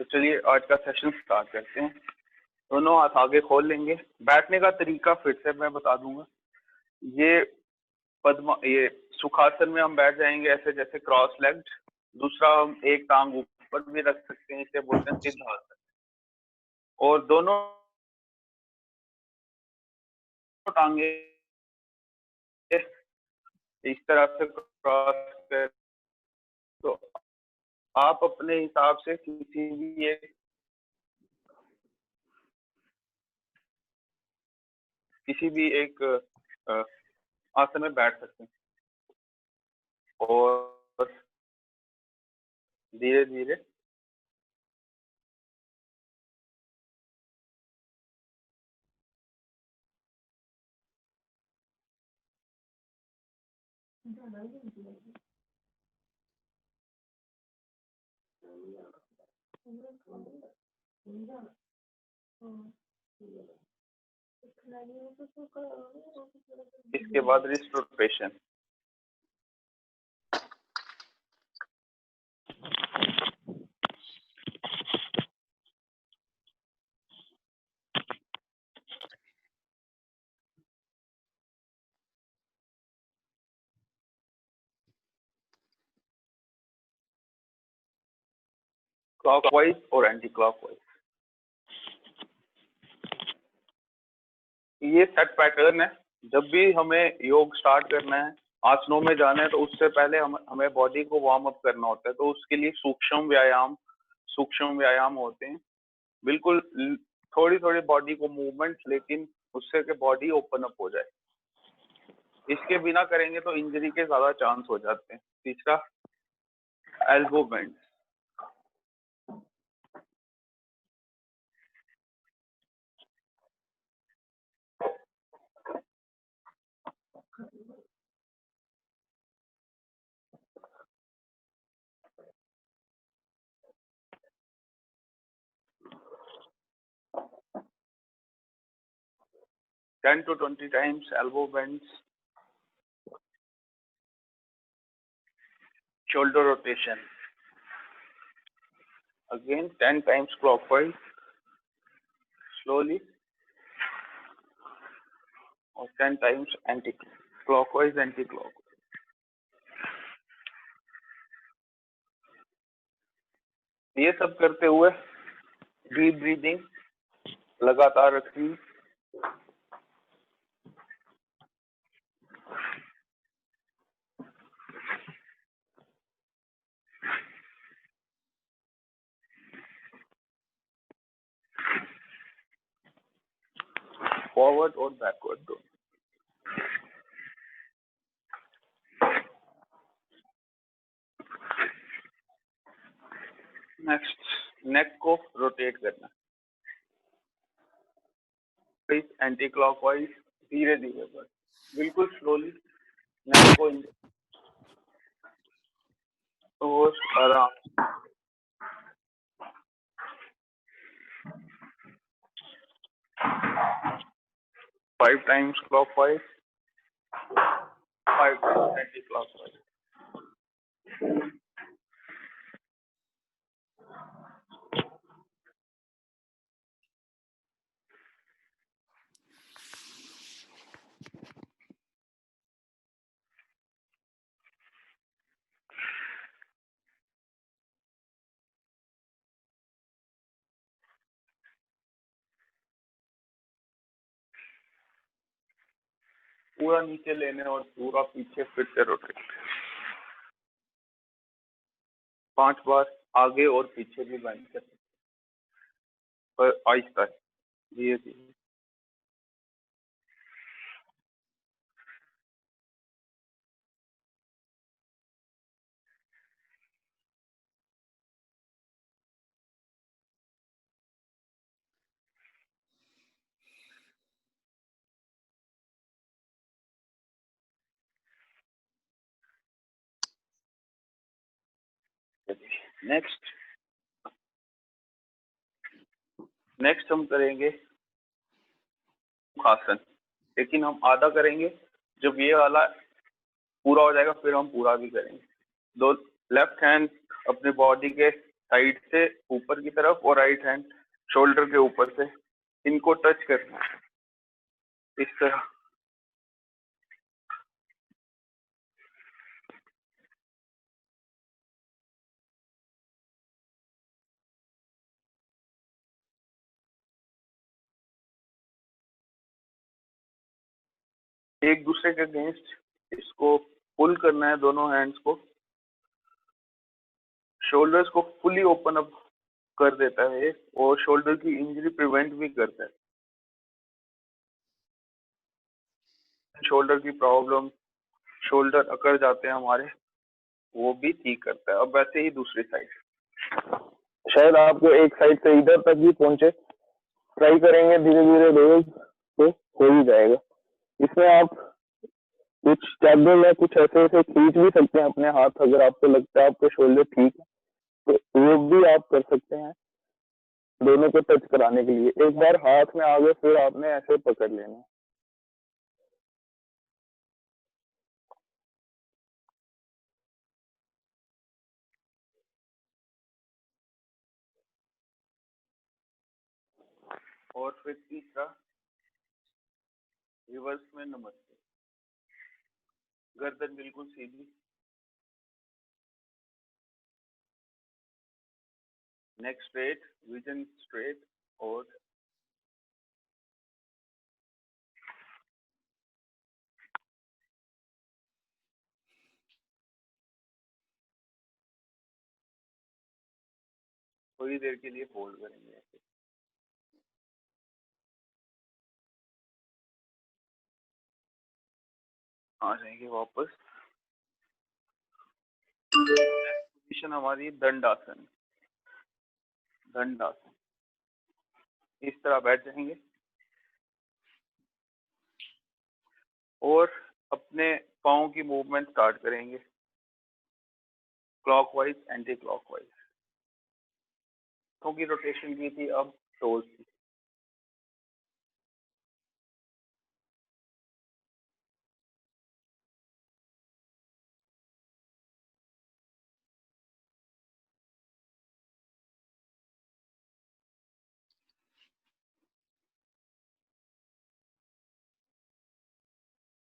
तो चलिए आज का सेशन स्टार्ट करते हैं। दोनों हाथ आगे खोल लेंगे। बैठने का तरीका फिर से मैं बता दूंगा। ये सुखासन में हम बैठ जाएंगे ऐसे जैसे क्रॉस लेग्ड। दूसरा हम एक टांग ऊपर भी रख सकते हैं, इसे बोलते हैं सिद्धासन। और दोनों टांगे इस तरह से क्रॉस कर, तो आप अपने हिसाब से किसी भी एक आसन में बैठ सकते हैं और धीरे धीरे इसके बाद रिस्ट रोटेशन। क्लॉकवाइज और एंटी क्लॉकवाइज, ये सेट पैटर्न है। जब भी हमें योग स्टार्ट करना है, आसनों में जाना है, तो उससे पहले हमें बॉडी को वार्म अप करना होता है। तो उसके लिए सूक्ष्म व्यायाम होते हैं। बिल्कुल थोड़ी थोड़ी बॉडी को मूवमेंट, लेकिन उससे कि बॉडी ओपन अप हो जाए। इसके बिना करेंगे तो इंजरी के ज्यादा चांस हो जाते हैं। तीसरा elbow bend. Ten to 20 times elbow bends. Shoulder rotation. Again 10 times clockwise, slowly, or 10 times anti-clockwise. ये सब करते हुए डीप ब्रीदिंग लगातार रखनी। फॉरवर्ड और बैकवर्ड दो। नेक्स्ट, नेक को रोटेट करना। एंटी क्लॉकवाइज, धीरे धीरे बस, बिल्कुल स्लोली नेक को और आराम। 5 times clockwise, 5 times anti-clockwise. पूरा नीचे लेने और पूरा पीछे फिर से रोटेट। 5 बार आगे और पीछे भी बेंड कर सकते, पर आहिस्ता धीरे धीरे। नेक्स्ट हम करेंगे सुखासन, लेकिन हम आधा करेंगे। जब ये वाला पूरा हो जाएगा फिर हम पूरा भी करेंगे। दो लेफ्ट हैंड अपने बॉडी के साइड से ऊपर की तरफ और राइट हैंड शोल्डर के ऊपर से इनको टच करना है इस तरह। एक दूसरे के अगेंस्ट इसको पुल करना है, दोनों हैंड्स को। शोल्डर्स को फुली ओपन अप कर देता है और शोल्डर की इंजरी प्रिवेंट भी करता है। शोल्डर की प्रॉब्लम, शोल्डर अकड़ जाते हैं हमारे, वो भी ठीक करता है। अब वैसे ही दूसरी साइड, शायद आपको एक साइड से इधर तक भी पहुंचे, ट्राई करेंगे धीरे धीरे रोज तो हो ही जाएगा। इसमें आप कुछ कैबल या कुछ ऐसे ऐसे खींच भी सकते हैं अपने हाथ, अगर आपको लगता है आपके शोल्डर ठीक है तो वो भी आप कर सकते हैं दोनों को टच कराने के लिए। एक बार हाथ में आ गए फिर आपने ऐसे पकड़ लेना। और फिर तीसरा रिवर्स में नमस्ते। गर्दन बिल्कुल सीधी, नेक स्ट्रेट, विजन स्ट्रेट और थोड़ी देर के लिए होल्ड करेंगे ऐसे। आ जाएंगे वापस। पोजीशन हमारी दंडासन। दंडासन इस तरह बैठ जाएंगे और अपने पाँव की मूवमेंट स्टार्ट करेंगे, क्लॉकवाइज एंटी क्लॉकवाइज। पाँव की रोटेशन की थी, अब टोज की।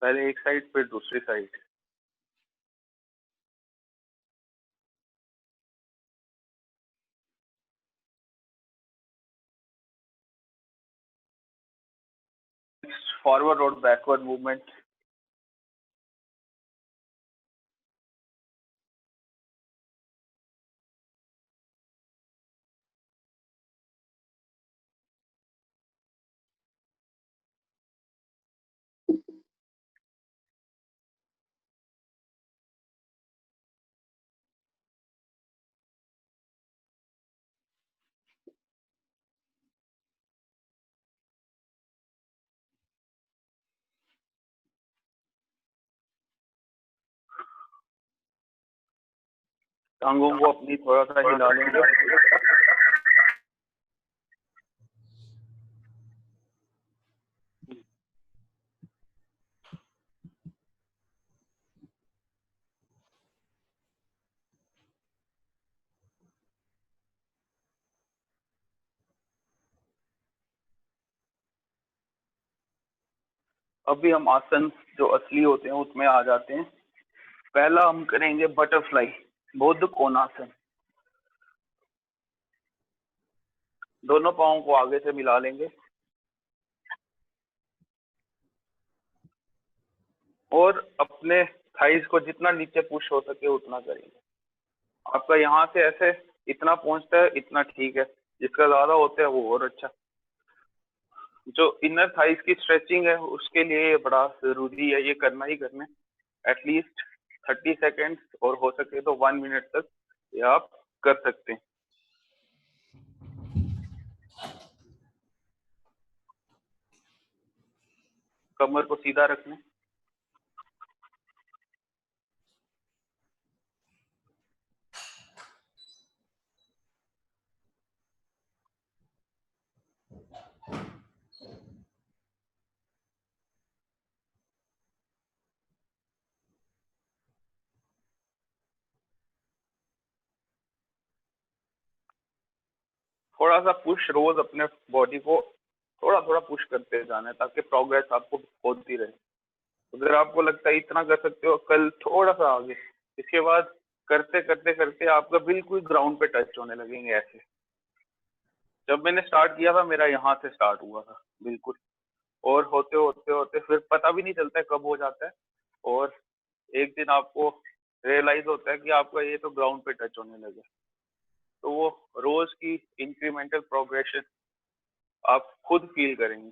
पहले एक साइड फिर दूसरी साइड। फॉरवर्ड और बैकवर्ड मूवमेंट। टांगों को अपनी थोड़ा सा हिला लेंगे। अभी हम आसन जो असली होते हैं उसमें आ जाते हैं। पहला हम करेंगे बटरफ्लाई, बुद्ध कोणासन। दोनों पाँव को आगे से मिला लेंगे और अपने थाइज को जितना नीचे पुश हो सके उतना करेंगे। आपका यहाँ से ऐसे इतना पहुंचता है, इतना ठीक है, जिसका ज्यादा होता है वो और अच्छा। जो इनर थाइज की स्ट्रेचिंग है उसके लिए ये बड़ा जरूरी है, ये करना ही करना है। एटलीस्ट 30 सेकेंड्स और हो सके तो 1 मिनट तक ये आप कर सकते हैं। कमर को सीधा रखना। थोड़ा सा पुश रोज अपने बॉडी को थोड़ा थोड़ा पुश करते जाना है ताकि प्रोग्रेस आपको होती रहे। अगर आपको लगता है इतना कर सकते हो, कल थोड़ा सा आगे, इसके बाद करते करते करते आपका बिल्कुल ग्राउंड पे टच होने लगेंगे ऐसे। जब मैंने स्टार्ट किया था मेरा यहाँ से स्टार्ट हुआ था बिल्कुल, और होते होते होते फिर पता भी नहीं चलता है कब हो जाता है, और एक दिन आपको रियलाइज होता है कि आपका ये तो ग्राउंड पे टच होने लगे। तो वो रोज की इंक्रीमेंटल प्रोग्रेशन आप खुद फील करेंगे।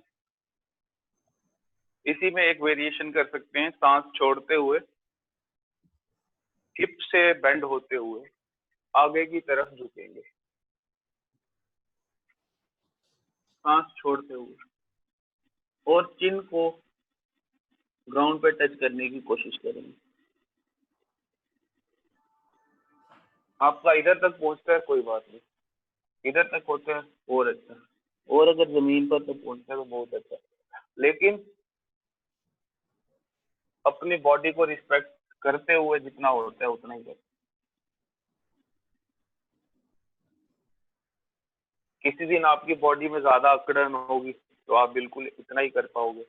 इसी में एक वेरिएशन कर सकते हैं, सांस छोड़ते हुए हिप से बेंड होते हुए आगे की तरफ झुकेंगे, सांस छोड़ते हुए, और चिन को ग्राउंड पे टच करने की कोशिश करेंगे। आपका इधर तक पहुंचता है कोई बात नहीं, इधर तक होता है और अच्छा, और अगर जमीन पर तक पहुंचता है तो बहुत अच्छा, लेकिन अपनी बॉडी को रिस्पेक्ट करते हुए जितना होता है उतना ही करें। किसी दिन आपकी बॉडी में ज्यादा अकड़न होगी तो आप बिल्कुल इतना ही कर पाओगे,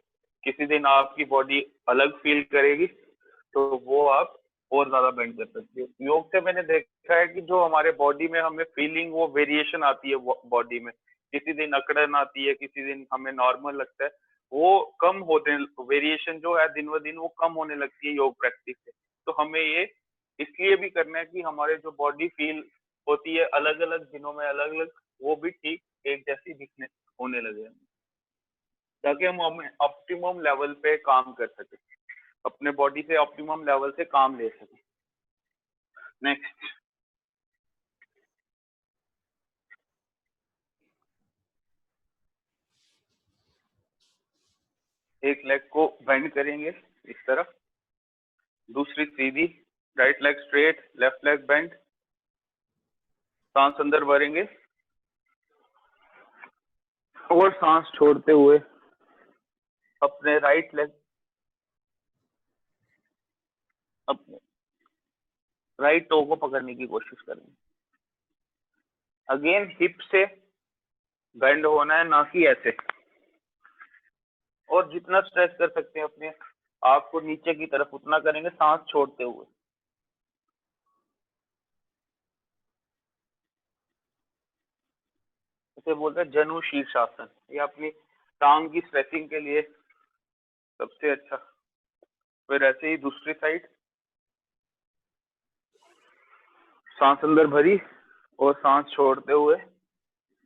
किसी दिन आपकी बॉडी अलग फील करेगी तो वो आप और ज्यादा बेंड कर सकते हो। योग से मैंने देखा है कि जो हमारे बॉडी में हमें फीलिंग, वो वेरिएशन आती है बॉडी में, किसी दिन अकड़न आती है, किसी दिन हमें नॉर्मल लगता है, वो कम होते हैं, वेरिएशन जो है दिन ब दिन वो कम होने लगती है योग प्रैक्टिस से। तो हमें ये इसलिए भी करना है कि हमारे जो बॉडी फील होती है अलग अलग दिनों में अलग अलग, वो भी ठीक एक जैसी दिखने होने लगे, ताकि हम ऑप्टिमम लेवल पे काम कर सके, अपने बॉडी से ऑप्टिमम लेवल से काम ले सके। नेक्स्ट, एक लेग को बेंड करेंगे इस तरफ, दूसरी सीधी, right leg straight, left leg bend, सांस अंदर भरेंगे और सांस छोड़ते हुए अपने राइट लेग, अपने राइट टो को पकड़ने की कोशिश करेंगे। अगेन हिप से बेंड होना है, ना कि ऐसे, और जितना स्ट्रेच कर सकते हैं अपने आप को नीचे की तरफ उतना करेंगे सांस छोड़ते हुए। इसे बोलते हैं जनु शीर्षासन, ये अपनी टांग की स्ट्रेचिंग के लिए सबसे अच्छा। फिर ऐसे ही दूसरी साइड, सांस अंदर भरी और सांस छोड़ते हुए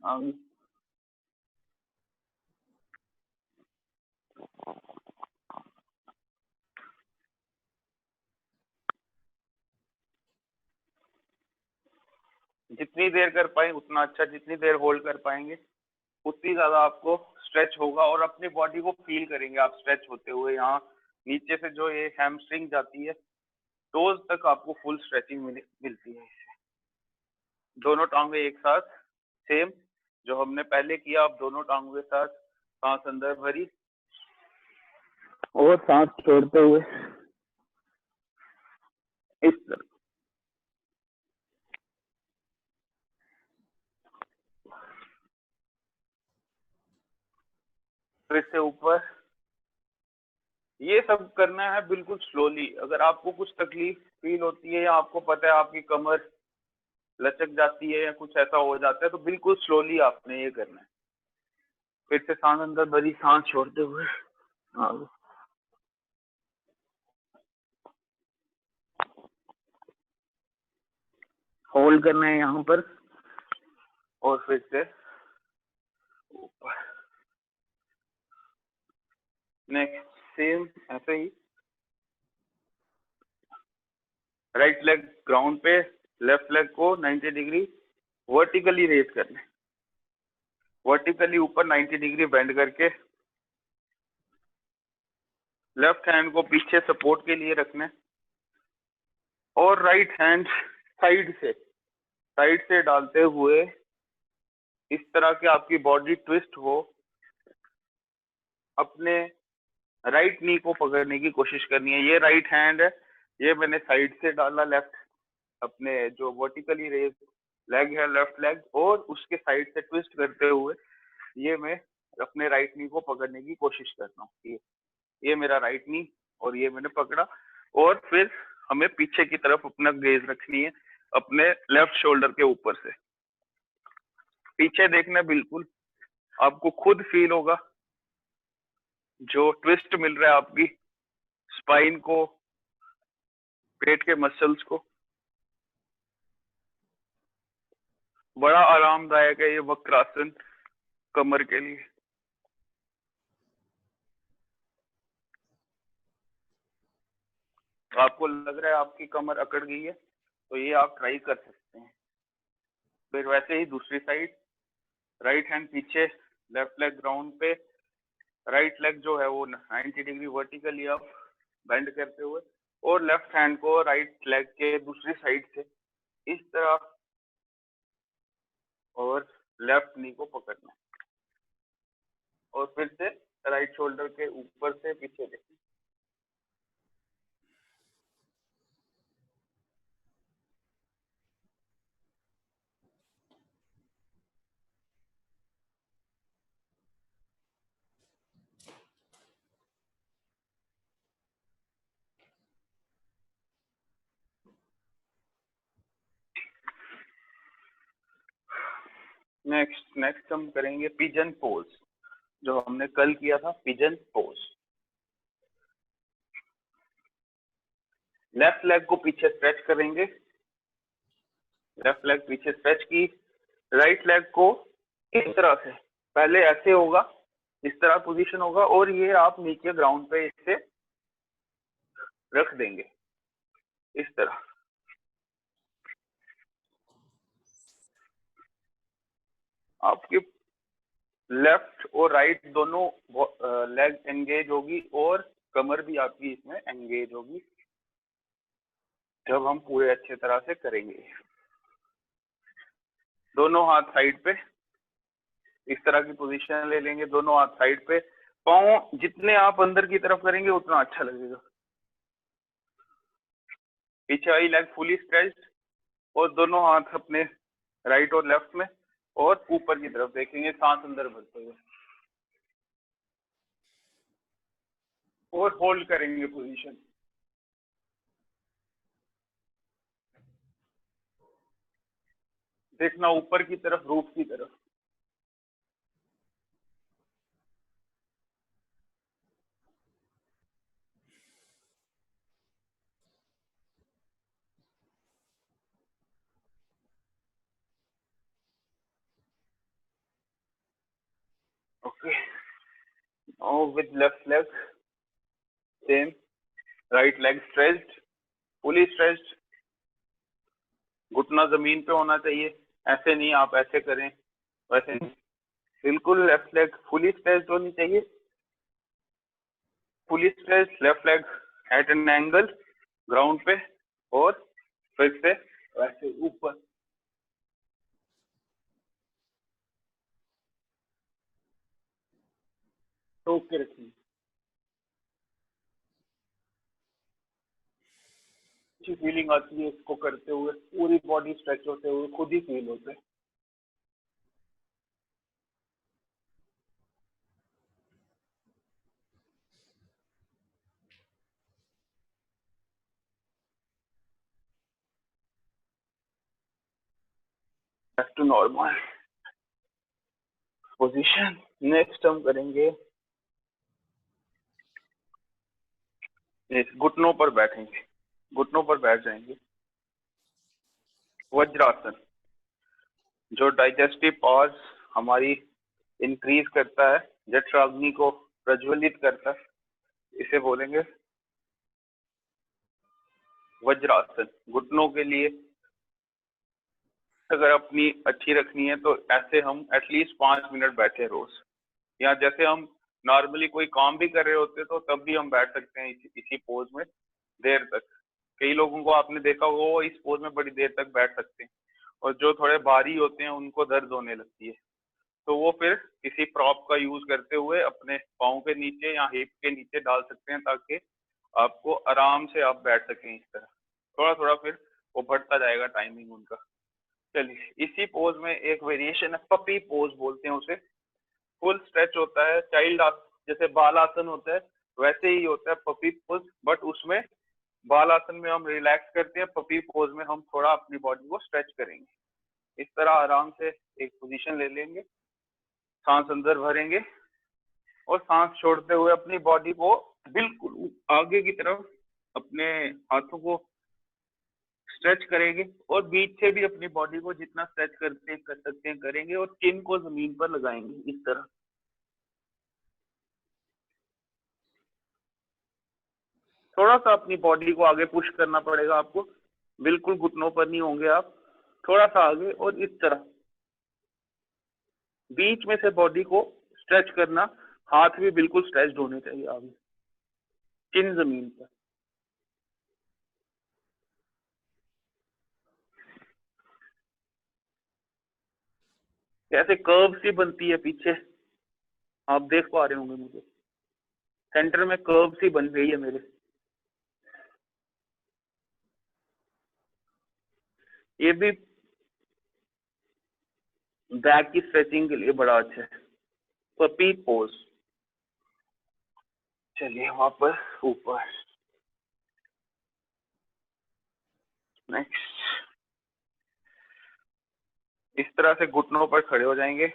आगे। जितनी देर कर पाए उतना अच्छा, जितनी देर होल्ड कर पाएंगे उतनी ज्यादा आपको स्ट्रेच होगा, और अपनी बॉडी को फील करेंगे आप स्ट्रेच होते हुए। यहाँ नीचे से जो ये हैमस्ट्रिंग जाती है टोज तक आपको फुल स्ट्रेचिंग मिलती है इससे। दोनों टांगे एक साथ सेम जो हमने पहले किया, आप दोनों टांगों के साथ सांस अंदर भरी और सांस छोड़ते हुए इस तरह। फिर से ऊपर, ये सब करना है बिल्कुल स्लोली। अगर आपको कुछ तकलीफ फील होती है या आपको पता है आपकी कमर लचक जाती है या कुछ ऐसा हो जाता है, तो बिल्कुल स्लोली आपने ये करना है। फिर से सांस अंदर भरी, सांस छोड़ते हुए आगे। होल्ड करना है यहाँ पर और फिर से ऊपर। नेक्स्ट सेम ऐसे ही, राइट लेग ग्राउंड पे, लेफ्ट लेग को 90 डिग्री वर्टिकली रेज करना है, वर्टिकली ऊपर 90 डिग्री बेंड करके लेफ्ट हैंड को पीछे सपोर्ट के लिए रखना है, और राइट हैंड साइड से डालते हुए इस तरह की आपकी बॉडी ट्विस्ट हो, अपने राइट नी को पकड़ने की कोशिश करनी है। ये राइट हैंड है, ये मैंने साइड से डाला, लेफ्ट अपने जो वर्टिकली रेज लेग है लेफ्ट लेग, और उसके साइड से ट्विस्ट करते हुए ये मैं अपने राइट नी को पकड़ने की कोशिश करता हूँ। ये मेरा राइट नी, और ये मैंने पकड़ा, और फिर हमें पीछे की तरफ अपना गेज रखनी है अपने लेफ्ट शोल्डर के ऊपर से। पीछे देखना, बिल्कुल आपको खुद फील होगा जो ट्विस्ट मिल रहा है आपकी स्पाइन को, पेट के मसल्स को। बड़ा आरामदायक है ये वक्रासन कमर के लिए। आपको लग रहा है आपकी कमर अकड़ गई है, तो ये आप ट्राई कर सकते हैं। फिर वैसे ही दूसरी साइड, राइट हैंड पीछे, लेफ्ट लेग ग्राउंड पे, राइट लेग जो है वो 90 डिग्री वर्टिकली आप बेंड करते हुए, और लेफ्ट हैंड को राइट लेग के दूसरी साइड से इस तरह, और लेफ्ट नी को पकड़ना, और फिर से राइट शोल्डर के ऊपर से पीछे देखना। नेक्स्ट हम करेंगे पिजन पोज, जो हमने कल किया था, पिजन पोज। लेफ्ट लेग को पीछे स्ट्रेच करेंगे, लेफ्ट लेग पीछे स्ट्रेच की, राइट लेग को इस तरह से, पहले ऐसे होगा, इस तरह पोजीशन होगा, और ये आप नीचे ग्राउंड पे इससे रख देंगे इस तरह। आपके लेफ्ट और राइट दोनों लेग एंगेज होगी, और कमर भी आपकी इसमें एंगेज होगी जब हम पूरे अच्छे तरह से करेंगे। दोनों हाथ साइड पे इस तरह की पोजीशन ले लेंगे, दोनों हाथ साइड पे, पाँव जितने आप अंदर की तरफ करेंगे उतना अच्छा लगेगा। पीछे वाली लेग फुली स्ट्रेच्ड, और दोनों हाथ अपने राइट और लेफ्ट में, और ऊपर की तरफ देखेंगे सांस अंदर भरते हुए, और होल्ड करेंगे पोजीशन। देखना ऊपर की तरफ, रूफ की तरफ। Okay, now with left leg same, right leg stretched, fully stretched, घुटना जमीन पे होना चाहिए, ऐसे नहीं आप ऐसे करें वैसे नहीं, बिल्कुल लेफ्ट लेग फुली स्ट्रेच्ड होनी चाहिए, fully stretched left leg at an angle ground पे, और फिर से वैसे ऊपर। टोक के रखिए, अच्छी फीलिंग आती है इसको करते हुए, पूरी बॉडी स्ट्रेच होते हुए खुद ही फील होते हैं। Back to normal position. Next हम करेंगे, घुटनों पर बैठेंगे, घुटनों पर बैठ जाएंगे, वज्रासन, जो डाइजेस्टिव पावर्स हमारी इंक्रीज करता है, जठराग्नि को प्रज्वलित करता है, इसे बोलेंगे वज्रासन। घुटनों के लिए अगर अपनी अच्छी रखनी है तो ऐसे हम एटलीस्ट 5 मिनट बैठे रोज, या जैसे हम नॉर्मली कोई काम भी कर रहे होते तो तब भी हम बैठ सकते हैं इसी पोज में देर तक। कई लोगों को आपने देखा वो इस पोज में बड़ी देर तक बैठ सकते हैं, और जो थोड़े भारी होते हैं उनको दर्द होने लगती है, तो वो फिर किसी प्रॉप का यूज करते हुए अपने पाँव के नीचे या हिप के नीचे डाल सकते हैं, ताकि आपको आराम से आप बैठ सकें इस तरह। थोड़ा थोड़ा फिर वो बढ़ता जाएगा टाइमिंग उनका, चलिए, इसी पोज में एक वेरिएशन है, पपी पोज बोलते हैं उसे। फुल स्ट्रेच होता है, चाइल्ड जैसे बाल आसन होता है वैसे ही होता है पपी पोज, बट उसमें बाल आसन में हम रिलैक्स करते हैं, पपी पोज में हम थोड़ा अपनी बॉडी को स्ट्रेच करेंगे। इस तरह आराम से एक पोजीशन ले लेंगे, सांस अंदर भरेंगे और सांस छोड़ते हुए अपनी बॉडी को बिल्कुल आगे की तरफ अपने हाथों को स्ट्रेच करेंगे और बीच से भी अपनी बॉडी को जितना स्ट्रेच कर सकते हैं करेंगे और चिन को जमीन पर लगाएंगे इस तरह। थोड़ा सा अपनी बॉडी को आगे पुश करना पड़ेगा आपको, बिल्कुल घुटनों पर नहीं होंगे आप, थोड़ा सा आगे और इस तरह बीच में से बॉडी को स्ट्रेच करना, हाथ भी बिल्कुल स्ट्रेच्ड होने चाहिए आगे, चिन जमीन पर। कैसे कर्व सी बनती है पीछे, आप देख पा रहे होंगे मुझे, सेंटर में कर्व सी बन गई है मेरे। ये भी बैक की स्ट्रेचिंग के लिए बड़ा अच्छा है, पपी पोज। चलिए वापस ऊपर। नेक्स्ट, इस तरह से घुटनों पर खड़े हो जाएंगे,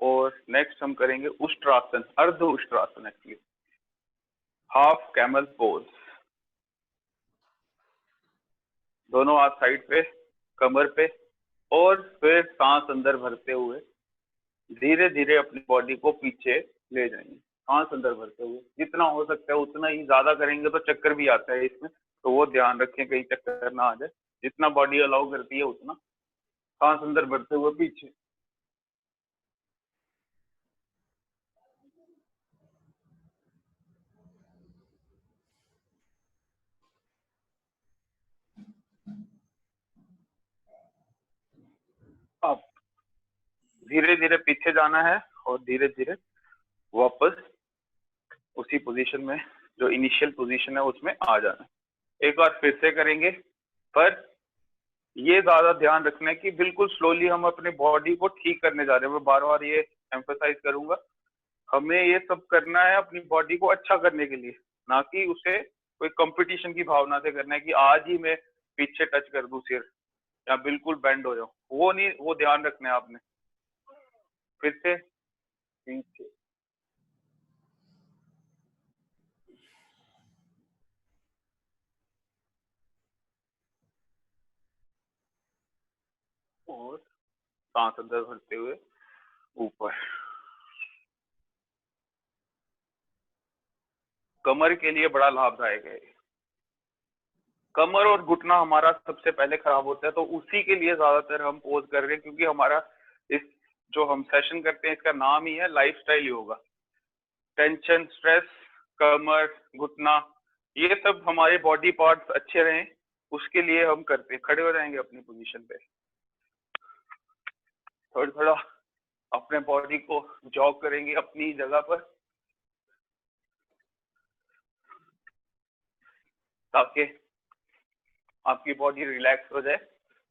और नेक्स्ट हम करेंगे उष्ट्रासन, अर्ध Ushtrasana actually, half camel pose. दोनों हाथ साइड पे, कमर पे, और फिर सांस अंदर भरते हुए धीरे धीरे अपनी बॉडी को पीछे ले जाएंगे, सांस अंदर भरते हुए। जितना हो सकता है उतना ही, ज्यादा करेंगे तो चक्कर भी आता है इसमें, तो वो ध्यान रखें कहीं चक्कर ना आ जाए। जितना बॉडी अलाउ करती है उतना सांस अंदर भरते हुए पीछे। अब धीरे धीरे पीछे जाना है और धीरे धीरे वापस उसी पोजीशन में, जो इनिशियल पोजीशन है उसमें आ जाना है। एक बार फिर से करेंगे, पर ये ज्यादा ध्यान रखना है कि बिल्कुल स्लोली हम अपने बॉडी को ठीक करने जा रहे हैं। मैं बार बार ये एम्फसाइज करूंगा, हमें ये सब करना है अपनी बॉडी को अच्छा करने के लिए, ना कि उसे कोई कंपटीशन की भावना से करना है कि आज ही मैं पीछे टच कर दूं सिर या बिल्कुल बेंड हो जाऊं। वो नहीं, वो ध्यान रखना है आपने। फिर से पीछे, और सांस अंदर भरते हुए ऊपर। कमर के लिए बड़ा लाभदायक है। कमर और घुटना हमारा सबसे पहले खराब होता है, तो उसी के लिए ज्यादातर हम पोज कर रहे हैं, क्योंकि हमारा इस जो हम सेशन करते हैं इसका नाम ही है लाइफस्टाइल योगा। टेंशन, स्ट्रेस, कमर, घुटना, ये सब हमारे बॉडी पार्ट्स अच्छे रहें उसके लिए हम करते हैं। खड़े हो जाएंगे अपनी पोजीशन पे, थोड़ा थोड़ा अपने बॉडी को जॉग करेंगे अपनी जगह पर, ताकि आपकी बॉडी रिलैक्स हो जाए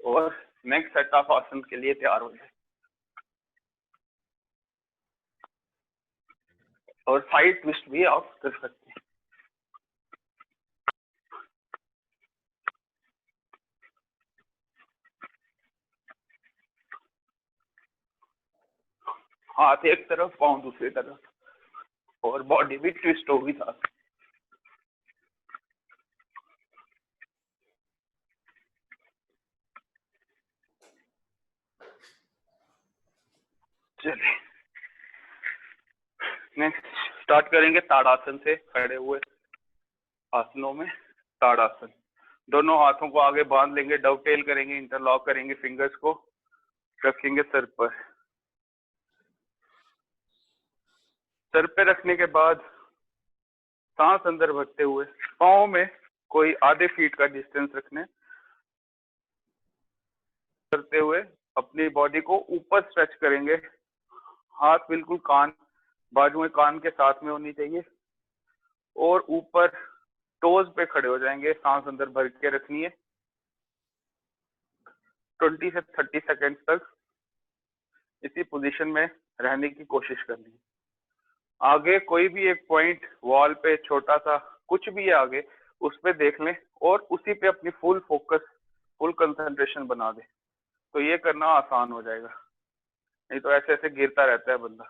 और नेक्स्ट सेट ऑफ आसन के लिए तैयार हो जाए। और साइड ट्विस्ट भी आप कर सकते हैं। हाथ एक तरफ, पाँव दूसरी तरफ, और बॉडी भी ट्विस्ट होगी साथ। चलिए नेक्स्ट स्टार्ट करेंगे ताड़ासन से। खड़े हुए आसनों में ताड़ासन, दोनों हाथों को आगे बांध लेंगे, डवटेल करेंगे, इंटरलॉक करेंगे, फिंगर्स को रखेंगे सर पर। सर पे रखने के बाद सांस अंदर भरते हुए पाँव में कोई आधे फीट का डिस्टेंस रखने, करते हुए अपनी बॉडी को ऊपर स्ट्रेच करेंगे। हाथ बिल्कुल कान, बाजुएं कान के साथ में होनी चाहिए, और ऊपर टोज पे खड़े हो जाएंगे, सांस अंदर भर के रखनी है 20 से 30 सेकेंड तक। इसी पोजीशन में रहने की कोशिश करनी है। आगे कोई भी एक पॉइंट वॉल पे छोटा सा कुछ भी है आगे, उस पे देख लें और उसी पे अपनी फुल फोकस, फुल कंसंट्रेशन बना दे, तो ये करना आसान हो जाएगा। नहीं तो ऐसे ऐसे गिरता रहता है बंदा।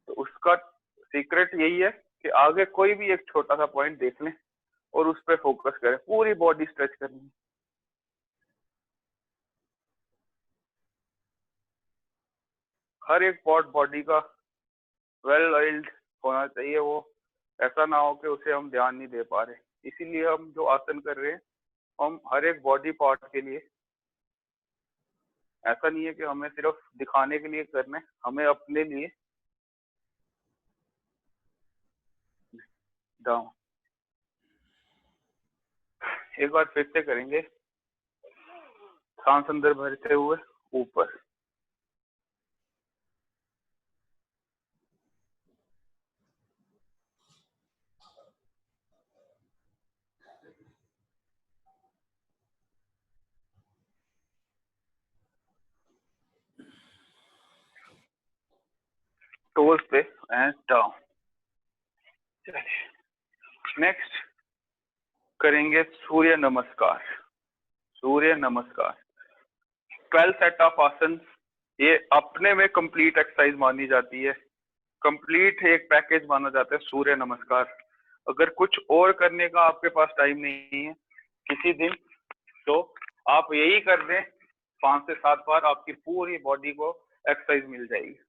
तो उसका सीक्रेट यही है कि आगे कोई भी एक छोटा सा पॉइंट देख लें और उस पर फोकस करें, पूरी बॉडी स्ट्रेच करनी है। हर एक पार्ट बॉडी का वेल ऑइल्ड होना चाहिए, वो ऐसा ना हो कि उसे हम ध्यान नहीं दे पा रहे। इसीलिए हम जो आसन कर रहे हैं, हम हर एक बॉडी पार्ट के लिए, ऐसा नहीं है कि हमें सिर्फ दिखाने के लिए करना है, हमें अपने लिए। डाउन, एक बार फिर से करेंगे, सांस अंदर भरते हुए ऊपर, टोज पे एंड डाउन। चलिए नेक्स्ट करेंगे सूर्य नमस्कार। सूर्य नमस्कार 12 सेट ऑफ आसन, ये अपने में कंप्लीट एक्सरसाइज मानी जाती है, कंप्लीट एक पैकेज माना जाता है सूर्य नमस्कार। अगर कुछ और करने का आपके पास टाइम नहीं है किसी दिन, तो आप यही कर दें 5 से 7 बार, आपकी पूरी बॉडी को एक्सरसाइज मिल जाएगी।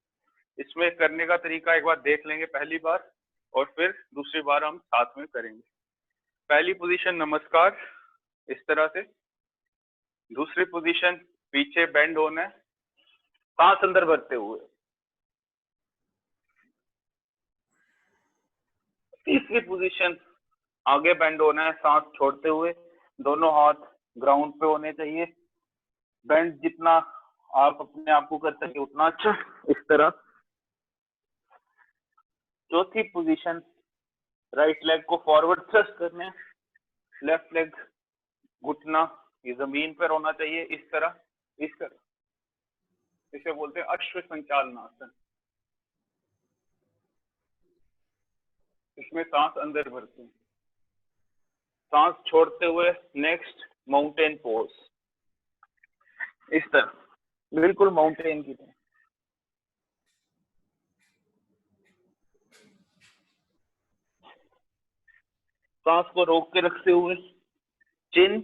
इसमें करने का तरीका एक बार देख लेंगे पहली बार, और फिर दूसरी बार हम साथ में करेंगे। पहली पोजीशन नमस्कार इस तरह से, दूसरी पोजीशन पीछे बेंड होना है, सांस अंदर भरते हुए, तीसरी पोजीशन आगे बेंड होना है, सांस छोड़ते हुए, दोनों हाथ ग्राउंड पे होने चाहिए, बेंड जितना आप अपने आप को कर सके उतना अच्छा, इस तरह। चौथी पोजीशन राइट लेग को फॉरवर्ड थ्रस्ट करना है, लेफ्ट लेग घुटना ये जमीन पर होना चाहिए, इस तरह, इस तरह। इसे बोलते हैं अश्व संचालन आसन। इसमें सांस अंदर भरते हैं, सांस छोड़ते हुए नेक्स्ट माउंटेन पोज, इस तरह, बिल्कुल माउंटेन की तरह। सांस को रोक के रखते हुए चिन,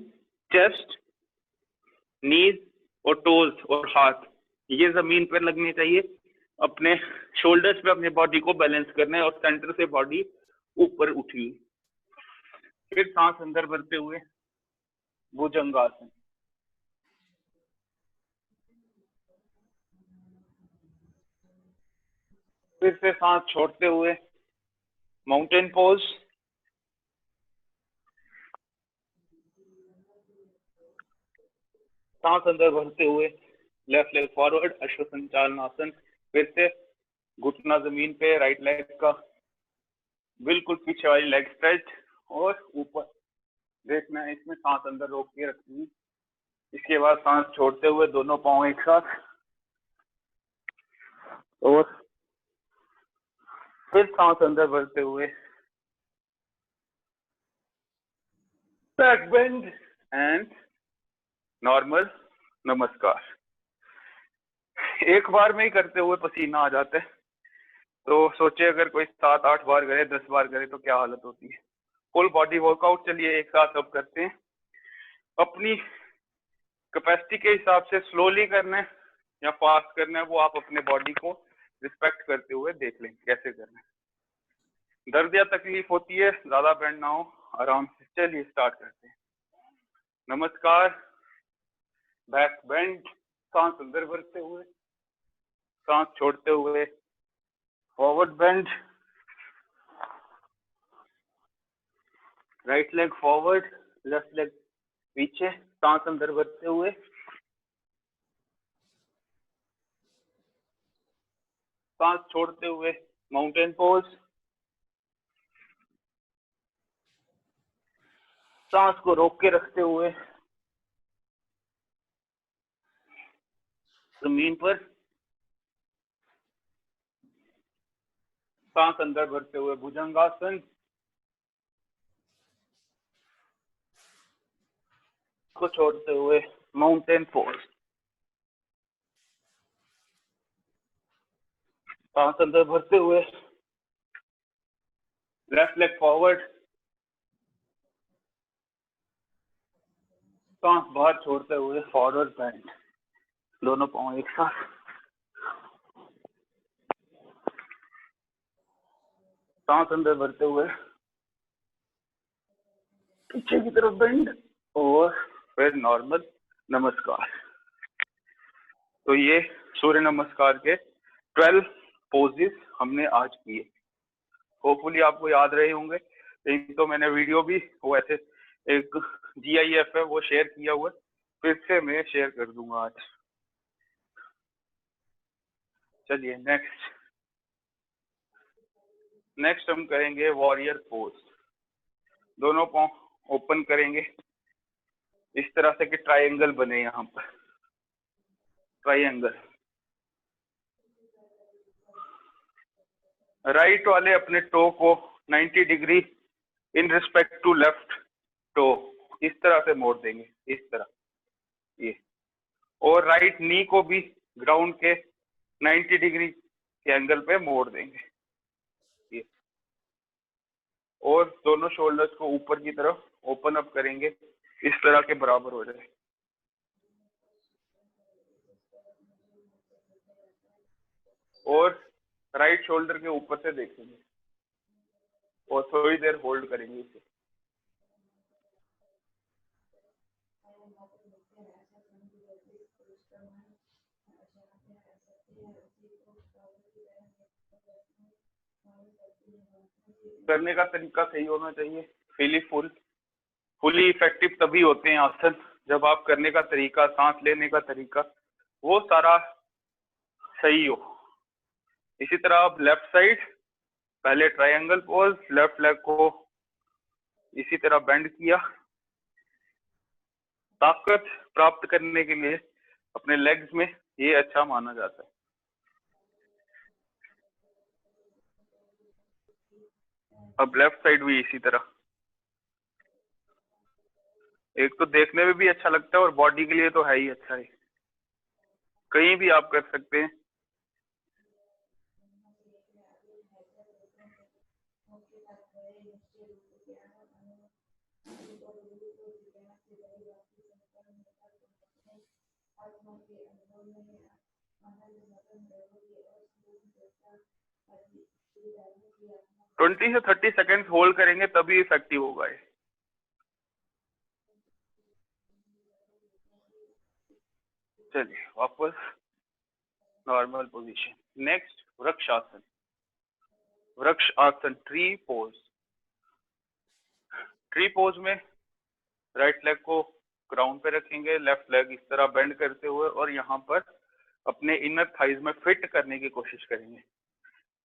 चेस्ट, नीज और टोज और हाथ ये जमीन पर लगने चाहिए। अपने शोल्डर्स पे अपने बॉडी को बैलेंस करना है और सेंटर से बॉडी ऊपर उठी। फिर सांस अंदर भरते हुए भुजंगासन, फिर से सांस छोड़ते हुए माउंटेन पोज, सांस अंदर भरते हुए लेफ्ट लेग फॉरवर्ड अश्व संचालन आसन, फिर से घुटना जमीन पे, राइट लेग का बिल्कुल पीछे वाली लेग स्ट्रेच और ऊपर देखना है। इसमें सांस अंदर रोक के रखनी है। इसके बाद सांस छोड़ते हुए दोनों पांव एक साथ, और फिर सांस अंदर भरते हुए बैक बेंड एंड नॉर्मल नमस्कार। एक बार में ही करते हुए पसीना आ जाता है, तो सोचे अगर कोई 7-8 बार करे, 10 बार करे तो क्या हालत होती है। फुल बॉडी वर्कआउट चलिए एक साथ अब करते हैं। अपनी कैपेसिटी के हिसाब से स्लोली करना है या फास्ट करना है, वो आप अपने बॉडी को रिस्पेक्ट करते हुए देख लें कैसे करना है। दर्द या तकलीफ होती है, ज्यादा बेंड ना हो, आराम से। चलिए स्टार्ट करते हैं। नमस्कार, बैक बेंड, सांस अंदर भरते हुए, सांस छोड़ते हुए forward bend, right leg forward, left leg पीछे, सांस अंदर भरते हुए, सांस छोड़ते हुए माउंटेन पोज, सांस को रोक के रखते हुए जमीन पर सांस अंदर भरते हुए भुजंगासन, को छोड़ते हुए माउंटेन पोज। सांस अंदर भरते हुए लेफ्ट लेग फॉरवर्ड, सांस बाहर छोड़ते हुए फॉरवर्ड बेंड, दोनों पांव एक साथ। सांस अंदर भरते हुए पीछे की तरफ बेंड और फिर नॉर्मल नमस्कार। तो ये सूर्य नमस्कार के 12 पोजेस हमने आज किए। होपफुली आपको याद रहे होंगे। तो मैंने वीडियो भी वो ऐसे एक GIF है वो शेयर किया हुआ है, फिर से मैं शेयर कर दूंगा आज। चलिए नेक्स्ट हम करेंगे वॉरियर पोज। दोनों पांव ओपन करेंगे इस तरह से कि ट्रायंगल बने। यहाँ पर ट्रायंगल, राइट वाले अपने टो को 90 degree in respect to left toe इस तरह से मोड़ देंगे, इस तरह ये। और राइट नी को भी ग्राउंड के 90 डिग्री के एंगल पे मोड़ देंगे ये। और दोनों शोल्डर्स को ऊपर की तरफ ओपन अप करेंगे इस तरह के बराबर हो जाए। और राइट शोल्डर के ऊपर से देखेंगे और थोड़ी देर होल्ड करेंगे इसे। करने का तरीका सही होना चाहिए। फुली इफेक्टिव तभी होते हैं आसन जब आप करने का तरीका, सांस लेने का तरीका वो सारा सही हो। इसी तरह आप लेफ्ट साइड पहले ट्रायंगल पोज, लेफ्ट लेग को इसी तरह बेंड किया। ताकत प्राप्त करने के लिए अपने लेग्स में ये अच्छा माना जाता है। अब लेफ्ट साइड भी इसी तरह। एक तो देखने में भी अच्छा लगता है और बॉडी के लिए तो है ही अच्छा है। कहीं भी आप कर सकते हैं। ट्वेंटी से 30 सेकेंड होल्ड करेंगे तभी इफेक्टिव होगा ये। चलिए वापस नॉर्मल पोजीशन। नेक्स्ट वृक्ष आसन। वृक्ष आसन ट्री पोज। ट्री पोज में राइट लेग को ग्राउंड पे रखेंगे, लेफ्ट लेग इस तरह बेंड करते हुए और यहाँ पर अपने इनर थाइज में फिट करने की कोशिश करेंगे।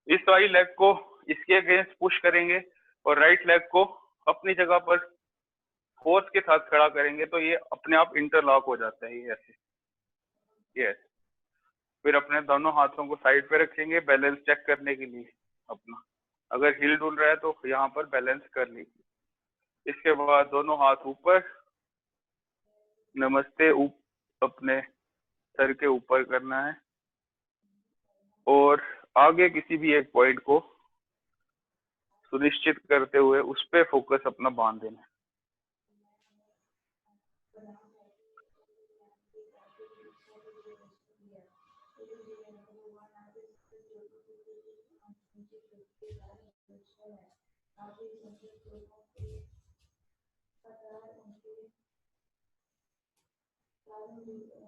इस वाली लेग को इसके अगेंस्ट पुश करेंगे और राइट लेग को अपनी जगह पर फोर्स के साथ खड़ा करेंगे तो ये अपने आप इंटरलॉक हो जाता है ये ऐसे। यस। फिर अपने दोनों हाथों को साइड पे रखेंगे बैलेंस चेक करने के लिए अपना। अगर हिल डुल रहा है तो यहाँ पर बैलेंस कर लीजिए। इसके बाद दोनों हाथ ऊपर, नमस्ते अपने सर के ऊपर करना है और आगे किसी भी एक पॉइंट को सुनिश्चित करते हुए उस पर फोकस अपना बांध देना है।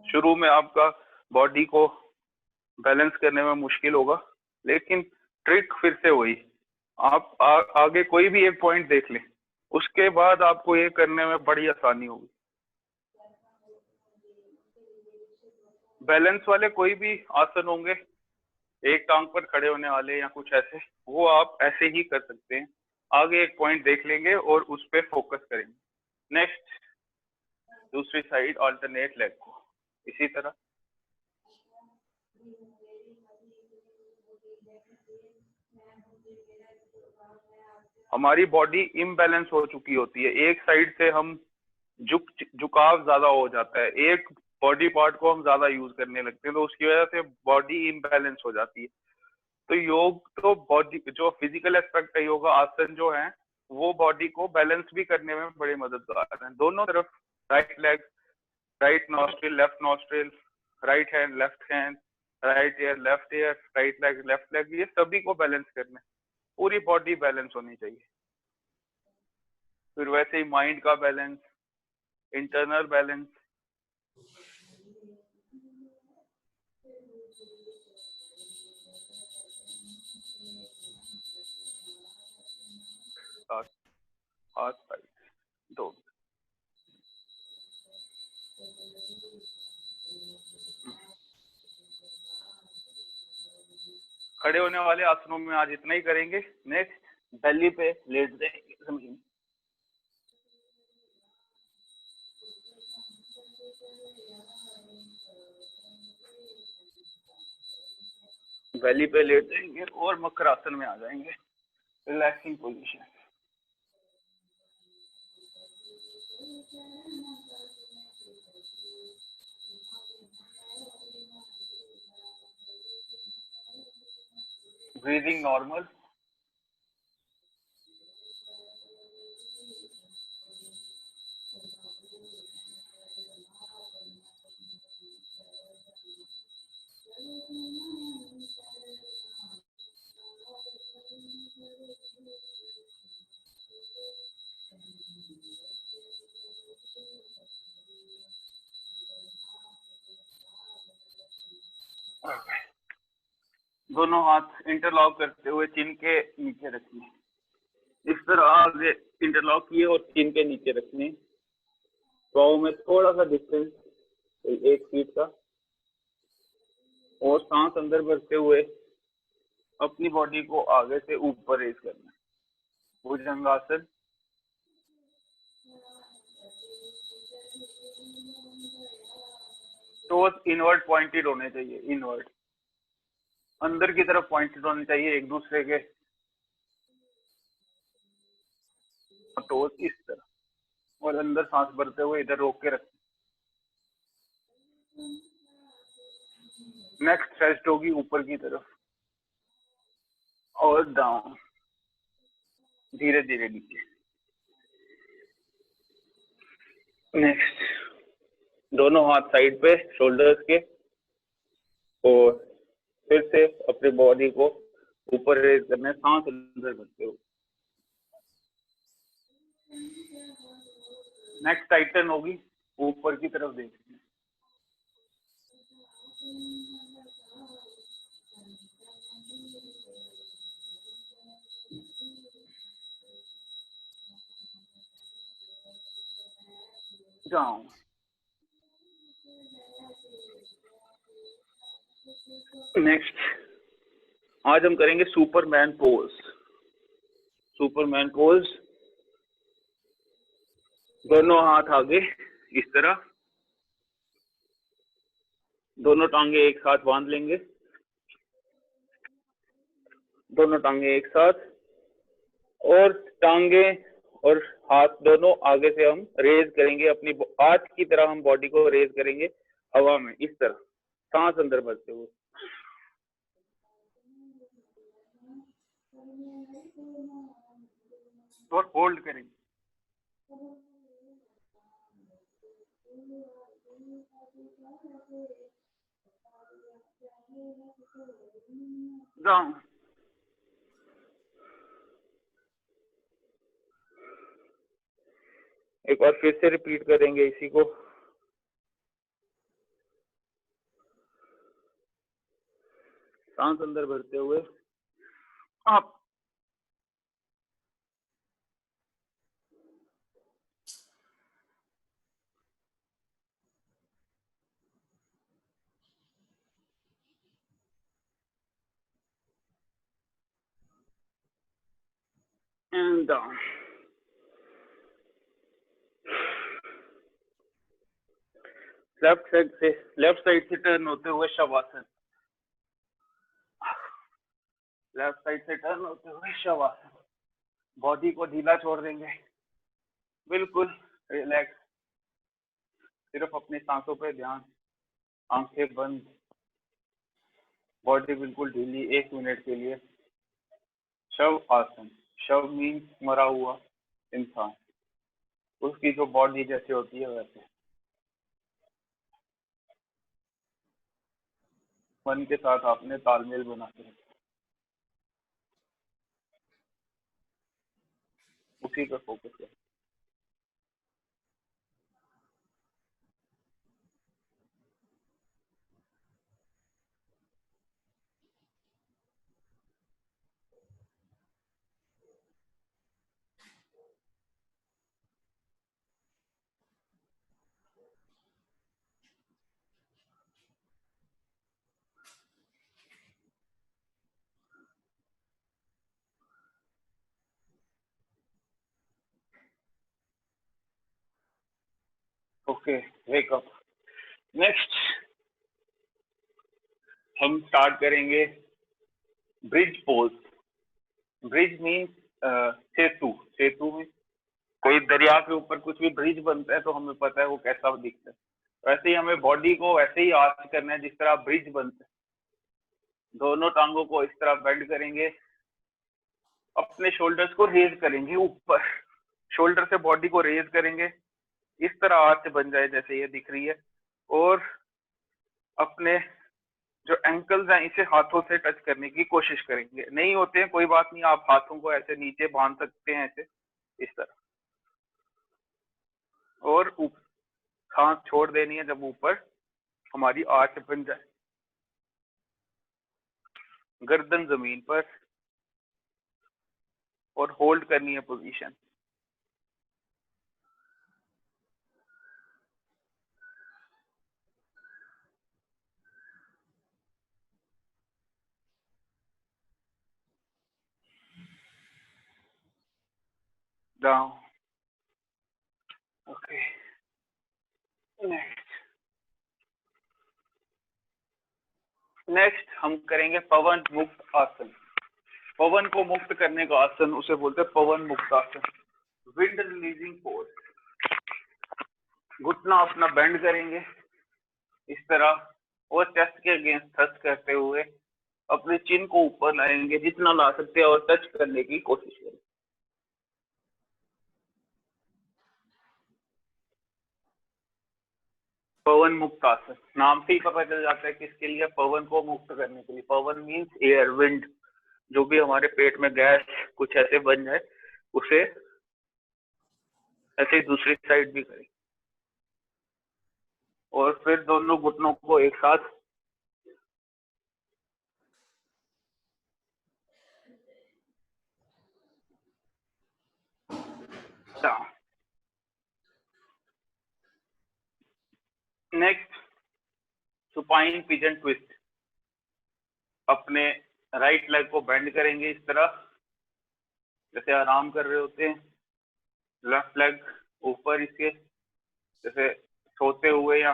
शुरू में आपका बॉडी को बैलेंस करने में मुश्किल होगा, लेकिन ट्रिक फिर से वही। आप आगे कोई भी एक पॉइंट देख लें, उसके बाद आपको ये करने में बड़ी आसानी होगी। बैलेंस वाले कोई भी आसन होंगे, एक टांग पर खड़े होने वाले या कुछ ऐसे, वो आप ऐसे ही कर सकते हैं। आगे एक पॉइंट देख लेंगे और उस पर फोकस करेंगे। दूसरी साइड अल्टरनेट लेग को। इसी तरह हमारी बॉडी इम्बैलेंस हो चुकी होती है, एक साइड से हम झुकाव ज्यादा हो जाता है, एक बॉडी पार्ट को हम ज्यादा यूज करने लगते हैं, तो उसकी वजह से बॉडी इम्बैलेंस हो जाती है। तो योग तो बॉडी जो फिजिकल एस्पेक्ट है, योगा आसन जो है वो बॉडी को बैलेंस भी करने में बड़े मददगार हैं। दोनों तरफ right leg, right nostril, left nostril, right hand, left hand, right year, left ear, right leg, left leg, ये सभी को बैलेंस करना है। पूरी बॉडी बैलेंस होनी चाहिए। फिर वैसे ही माइंड का बैलेंस, इंटरनल बैलेंस। हाथ साइड दो, खड़े होने वाले आसनों में आज इतना ही करेंगे। नेक्स्ट बेली पे लेट जाएंगे जमीन। बेली पे लेट जाएंगे और मकर आसन में आ जाएंगे, रिलैक्सिंग पोजीशन। Breathing normal. दोनों हाथ इंटरलॉक करते हुए चिन के नीचे रखने, इस तरह आगे इंटरलॉक किए और चिन के नीचे रखने। पाँव में थोड़ा सा डिस्टेंस, 1 फीट का, और सांस अंदर भरते हुए अपनी बॉडी को आगे से ऊपर रेज करना, भुजंगासन। टोस इनवर्ट पॉइंटेड होने चाहिए, इनवर्ट अंदर की तरफ पॉइंटेड होने चाहिए एक दूसरे के। टोस इस तरह और अंदर सांस भरते हुए इधर रोक के रखें। नेक्स्ट चेस्ट होगी ऊपर की तरफ और डाउन, धीरे धीरे नीचे। नेक्स्ट दोनों हाथ साइड पे शोल्डर्स के, और फिर से अपनी बॉडी को ऊपर रेज करना है, सांस अंदर भरते हुए। नेक्स्ट टाइटन होगी, ऊपर की तरफ देखना। डाउन। नेक्स्ट आज हम करेंगे सुपरमैन पोज। सुपरमैन पोज, दोनों हाथ आगे इस तरह, दोनों टांगे एक साथ बांध लेंगे, दोनों टांगे एक साथ, और टांगे और हाथ दोनों आगे से हम रेज करेंगे, अपनी हाथ की तरह हम बॉडी को रेज करेंगे हवा में इस तरह, सांस अंदर भरते हुए। और होल्ड करेंगे। डाउन। एक बार फिर से रिपीट करेंगे इसी को। सांस अंदर भरते हुए up, and down. Left side से टर्न होते हुए शवासन, लेफ्ट साइड से टर्न होते हुए शवासन। बॉडी को ढीला छोड़ देंगे, बिल्कुल रिलैक्स, सिर्फ अपनी सांसों पे ध्यान, आंखें बंद, बॉडी बिल्कुल ढीली 1 मिनट के लिए। शव आसन, शव मीन्स मरा हुआ इंसान, उसकी जो बॉडी जैसे होती है वैसे। मन के साथ आपने तालमेल बना के रखा, उसी पर फोकस करें। Okay, wake up. नेक्स्ट हम स्टार्ट करेंगे ब्रिज पोज। ब्रिज मीन्स सेतु। सेतु में कोई दरिया के ऊपर कुछ भी ब्रिज बनता है तो हमें पता है वो कैसा दिखता है। वैसे ही हमें बॉडी को वैसे ही आर्च करना है जिस तरह ब्रिज बनता है। दोनों टांगों को इस तरह बेंड करेंगे, अपने शोल्डर्स को रेज करेंगे ऊपर, शोल्डर से बॉडी को रेज करेंगे, इस तरह आर्च बन जाए जैसे ये दिख रही है। और अपने जो एंकल्स हैं इसे हाथों से टच करने की कोशिश करेंगे। नहीं होते हैं कोई बात नहीं, आप हाथों को ऐसे नीचे बांध सकते हैं ऐसे, इस तरह, और सांस छोड़ देनी है जब ऊपर हमारी आर्च बन जाए। गर्दन जमीन पर और होल्ड करनी है पोजीशन। डाउन। ओके, नेक्स्ट हम करेंगे पवन मुक्त आसन। पवन को मुक्त करने का आसन उसे बोलते हैं पवन मुक्त आसन, विंड रिलीजिंग पोज। घुटना अपना बेंड करेंगे इस तरह और चेस्ट के अगेंस्ट थ्रस्ट करते हुए अपने चिन को ऊपर लाएंगे जितना ला सकते हैं और टच करने की कोशिश करें। पवन मुक्त आसन, नाम से ही पता चल जाता है किसके लिए, पवन को मुक्त करने के लिए। पवन मीन्स एयर, विंड, जो भी हमारे पेट में गैस कुछ ऐसे बन जाए उसे ऐसे ही दूसरी साइड भी करें। और फिर दोनों घुटनों को एक साथ down. Next supine pigeon twist. अपने राइट लेग को बेंड करेंगे इस तरह जैसे आराम कर रहे होते हैं। लेफ्ट लेग ऊपर इसके, जैसे सोते हुए या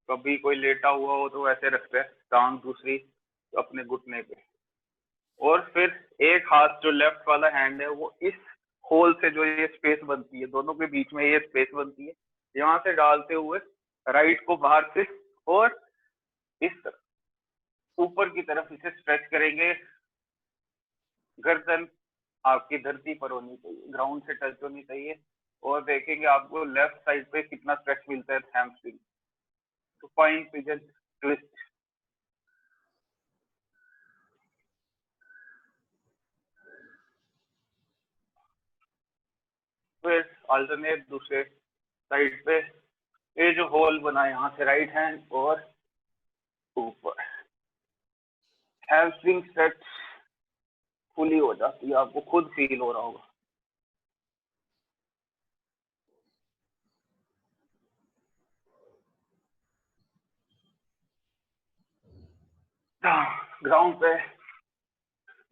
कभी कोई लेटा हुआ हो तो वैसे रखते हैं, टांग दूसरी अपने घुटने पे। और फिर एक हाथ जो लेफ्ट वाला हैंड है वो इस होल से, जो ये स्पेस बनती है दोनों के बीच में, ये स्पेस बनती है, यहाँ से डालते हुए राइट को बाहर से और इस तरफ ऊपर की तरफ इसे स्ट्रेच करेंगे। गर्दन आपकी धरती पर होनी चाहिए, ग्राउंड से टच होनी चाहिए। और देखेंगे आपको लेफ्ट साइड पे कितना स्ट्रेच मिलता है हैमस्ट्रिंग। Supine pigeon twist. फिर अल्टरनेट दूसरे साइड पे, ये जो होल बना है यहाँ से राइट हैंड और ऊपर, हैमस्ट्रिंग स्ट्रेच फुली हो जाती है, आपको खुद फील हो रहा होगा। ग्राउंड पे,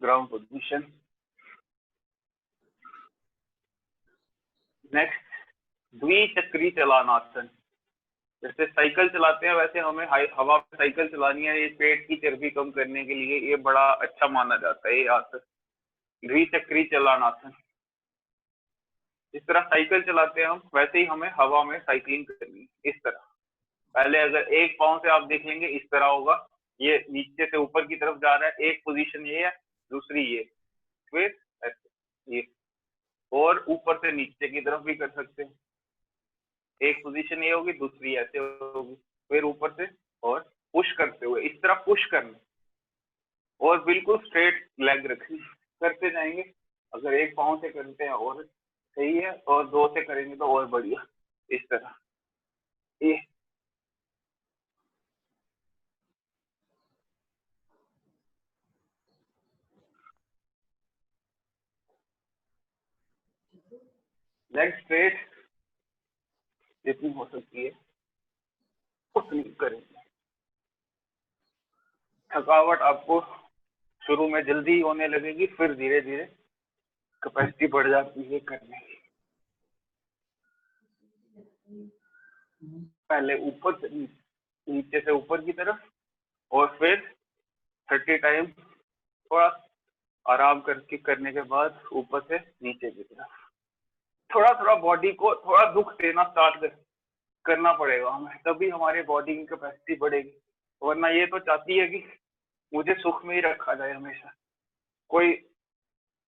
ग्राउंड पोजीशन। नेक्स्ट द्विचक्री चलानासन। जैसे साइकिल चलाते हैं वैसे हमें हवा में साइकिल चलानी है, ये पेट की चर्बी कम करने के लिए ये बड़ा अच्छा माना जाता है ये आसन, द्विचक्री चलन आसन। जिस तरह साइकिल चलाते हैं हम, वैसे ही हमें हवा में साइकिलिंग करनी है। इस तरह पहले अगर एक पाँव से आप देख लेंगे इस तरह होगा, ये नीचे से ऊपर की तरफ जा रहा है, एक पोजीशन ये है, दूसरी ये, फिर ऐसे ये, और ऊपर से नीचे की तरफ भी कर सकते हैं। एक पोजीशन ये होगी, दूसरी ऐसे होगी, फिर ऊपर से और पुश करते हुए इस तरह पुश करना, और बिल्कुल स्ट्रेट लेग रखनी, करते जाएंगे। अगर एक पाँव से करते हैं और सही है, और दो से करेंगे तो और बढ़िया। इस तरह ये लेग स्ट्रेट जितनी हो सकती है उतनी करेंगे। थकावट आपको शुरू में जल्दी होने लगेगी, फिर धीरे धीरे कैपेसिटी बढ़ जाती है करने की। पहले ऊपर से नीचे से ऊपर की तरफ, और फिर 30 टाइम थोड़ा आराम करके करने के बाद ऊपर से नीचे की तरफ। थोड़ा थोड़ा बॉडी को थोड़ा दुख देना स्टार्ट करना पड़ेगा हमें, तभी हमारी बॉडी की कैपेसिटी बढ़ेगी। वरना ये तो चाहती है कि मुझे सुख में ही रखा जाए हमेशा, कोई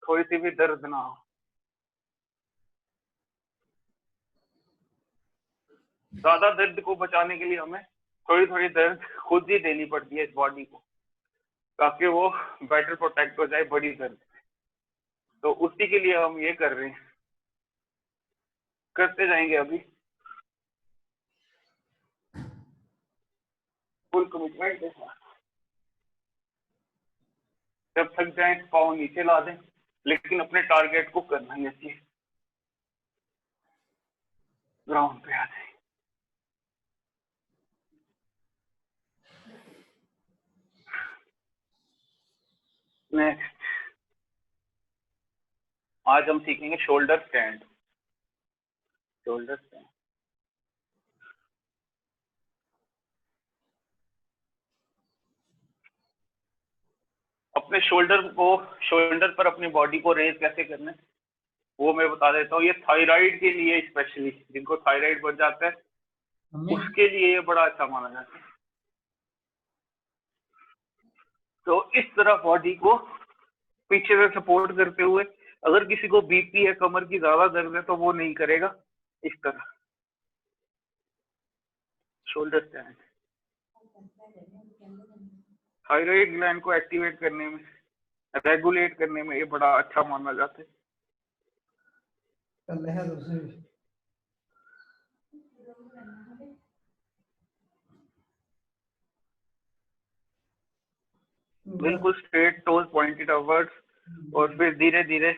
थोड़ी सी भी दर्द ना हो। ज्यादा दर्द को बचाने के लिए हमें थोड़ी थोड़ी दर्द खुद ही देनी पड़ती है इस बॉडी को, ताकि वो बेटर प्रोटेक्ट हो जाए बड़ी दर्द। तो उसी के लिए हम ये कर रहे हैं, करते जाएंगे अभी फुल कमिटमेंट के साथ। जब थक जाए पाँव नीचे ला दें, लेकिन अपने टारगेट को करना ही चाहिए। ग्राउंड पे आ जाए। नेक्स्ट आज हम सीखेंगे शोल्डर स्टैंड। शोल्डर स्टैंड अपने शोल्डर पर अपनी बॉडी को रेज कैसे करना है वो मैं बता देता हूँ। ये थायराइड के लिए, स्पेशली जिनको थायराइड बढ़ जाता है उसके लिए ये बड़ा अच्छा माना जाता है। तो इस तरह बॉडी को पीछे से सपोर्ट करते हुए, अगर किसी को बीपी है, कमर की ज्यादा दर्द है, तो वो नहीं करेगा इस तरह शोल्डर स्टैंड। थायराइड ग्लैंड को एक्टिवेट करने में, रेगुलेट करने में ये बड़ा अच्छा माना जाता है। बिल्कुल स्ट्रेट टोज पॉइंटेड अपवर्ड्स, और फिर धीरे धीरे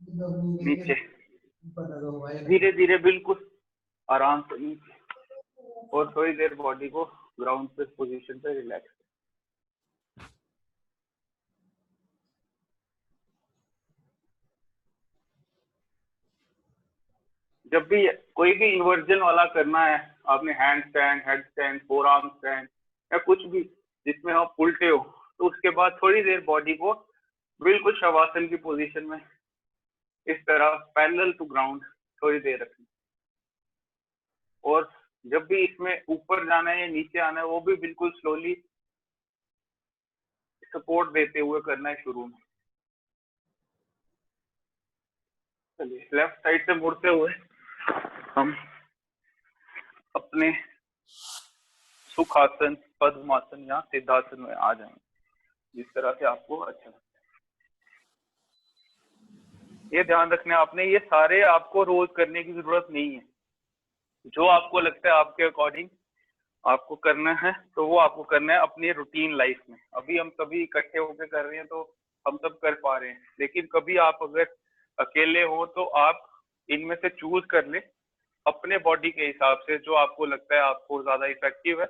नीचे, धीरे धीरे बिल्कुल आराम से नीचे, और थोड़ी देर बॉडी को ग्राउंड पे पोजीशन पे रिलैक्स। जब भी कोई भी इन्वर्जन वाला करना है, आपने hand stand, head stand, four arm stand या कुछ भी जिसमें आप उल्टे हो, तो उसके बाद थोड़ी देर बॉडी को बिल्कुल शवासन की पोजीशन में इस तरह पैरेलल टू ग्राउंड थोड़ी देर रखनी। और जब भी इसमें ऊपर जाना है या नीचे आना है, वो भी बिल्कुल स्लोली सपोर्ट देते हुए करना है शुरू में। चलिए लेफ्ट साइड से मुड़ते हुए हम अपने सुखासन, पद्मासन या सिद्धासन में आ जाएंगे, जिस तरह से आपको अच्छा लगता है। ये ध्यान रखना आपने, ये सारे आपको रोज करने की जरूरत नहीं है। जो आपको लगता है आपके अकॉर्डिंग आपको करना है, तो वो आपको करना है अपनी रूटीन लाइफ में। अभी हम सभी इकट्ठे होकर कर रहे हैं तो हम सब कर पा रहे हैं, लेकिन कभी आप अगर अकेले हो तो आप इनमें से चूज कर ले अपने बॉडी के हिसाब से, जो आपको लगता है आपको ज्यादा इफेक्टिव है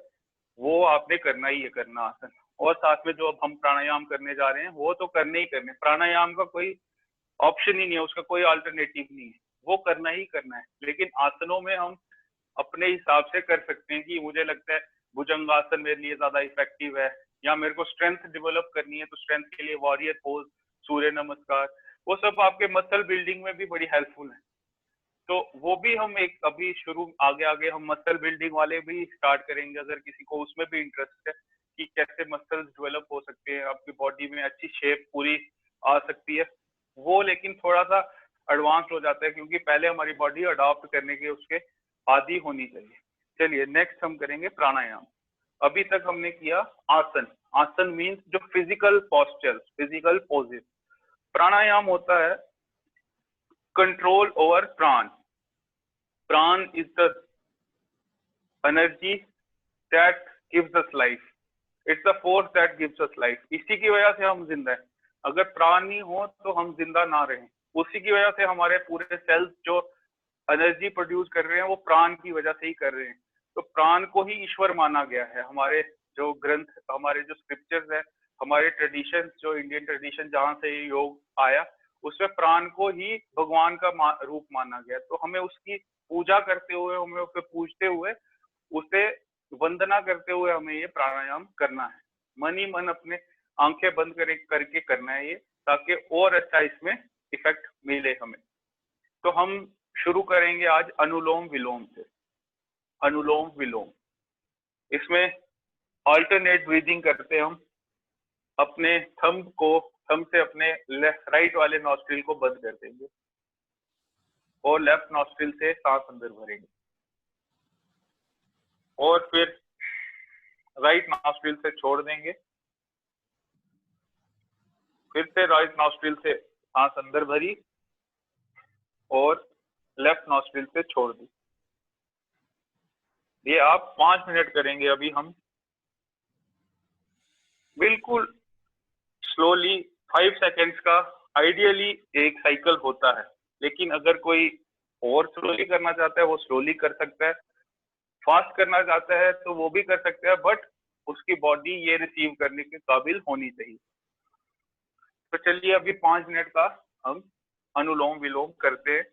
वो आपने करना ही है, करना आसन। और साथ में जो अब हम प्राणायाम करने जा रहे हैं वो तो करने ही करने, प्राणायाम का कोई ऑप्शन ही नहीं है, उसका कोई अल्टरनेटिव नहीं है, वो करना ही करना है। लेकिन आसनों में हम अपने हिसाब से कर सकते हैं कि मुझे लगता है भुजंगासन मेरे लिए ज्यादा इफेक्टिव है, या मेरे को स्ट्रेंथ डेवलप करनी है तो स्ट्रेंथ के लिए वॉरियर पोज, सूर्य नमस्कार, वो सब आपके मसल बिल्डिंग में भी बड़ी हेल्पफुल है। तो वो भी हम एक अभी शुरू आगे आगे हम मसल बिल्डिंग वाले भी स्टार्ट करेंगे, अगर किसी को उसमें भी इंटरेस्ट है कि कैसे मसल्स डेवलप हो सकते हैं, आपकी बॉडी में अच्छी शेप पूरी आ सकती है वो। लेकिन थोड़ा सा एडवांस हो जाता है क्योंकि पहले हमारी बॉडी अडॉप्ट करने के उसके आदी होनी चाहिए। चलिए नेक्स्ट हम करेंगे प्राणायाम। अभी तक हमने किया आसन। आसन मीन्स जो फिजिकल पोस्चर, फिजिकल पोजेस। प्राणायाम होता है कंट्रोल ओवर प्राण। प्राण is the energy that gives us life, it's the force that gives us life. इसी की वजह से हम जिंदा हैं। अगर प्राण नहीं हो तो हम जिंदा ना रहें। उसी की वजह से हमारे पूरे सेल्स जो एनर्जी प्रोड्यूस कर रहे हैं वो प्राण की वजह से ही कर रहे हैं। तो प्राण को ही ईश्वर माना गया है। हमारे जो ग्रंथ, हमारे जो स्क्रिप्चर्स है, हमारे ट्रेडिशन, जो इंडियन ट्रेडिशन जहाँ से ये योग आया, उसमें प्राण को ही भगवान का रूप माना गया। तो हमें उसकी पूजा करते हुए, हमें उसे पूजते हुए, उसे वंदना करते हुए हमें ये प्राणायाम करना है। मन ही मन अपने आंखें बंद करके करना है ये, ताकि और अच्छा इसमें इफेक्ट मिले हमें। तो हम शुरू करेंगे आज अनुलोम विलोम से। अनुलोम विलोम, इसमें अल्टरनेट ब्रीदिंग करते हैं हम। अपने थंब से अपने राइट वाले नॉस्ट्रिल को बंद कर देंगे और लेफ्ट नॉस्ट्रिल से सांस अंदर भरेंगे, और फिर राइट नॉस्ट्रिल से छोड़ देंगे। फिर से राइट नॉस्ट्रिल से सांस अंदर भरी और लेफ्ट नॉस्ट्रिल से छोड़ दी। ये आप 5 मिनट करेंगे अभी हम। बिल्कुल स्लोली 5 सेकेंड्स का आइडियली एक साइकिल होता है, लेकिन अगर कोई और स्लोली करना चाहता है वो स्लोली कर सकता है, फास्ट करना चाहता है तो वो भी कर सकता है, बट उसकी बॉडी ये रिसीव करने के काबिल होनी चाहिए। तो चलिए अभी 5 मिनट का हम अनुलोम विलोम करते हैं।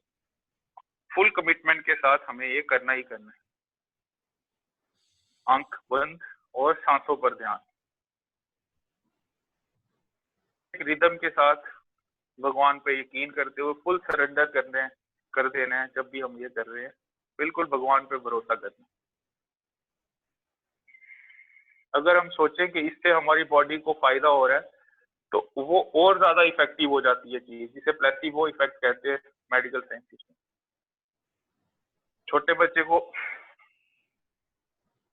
फुल कमिटमेंट के साथ हमें ये करना ही करना है। आंख बंद और सांसों पर ध्यान। एक रिदम के साथ भगवान पे यकीन करते हुए फुल सरेंडर कर देना है। जब भी हम ये कर रहे हैं बिल्कुल भगवान पे भरोसा करना। अगर हम सोचें कि इससे हमारी बॉडी को फायदा हो रहा है तो वो और ज्यादा इफेक्टिव हो जाती है चीज, जिसे प्लेसिबो इफेक्ट कहते हैं मेडिकल साइंस में। छोटे बच्चे को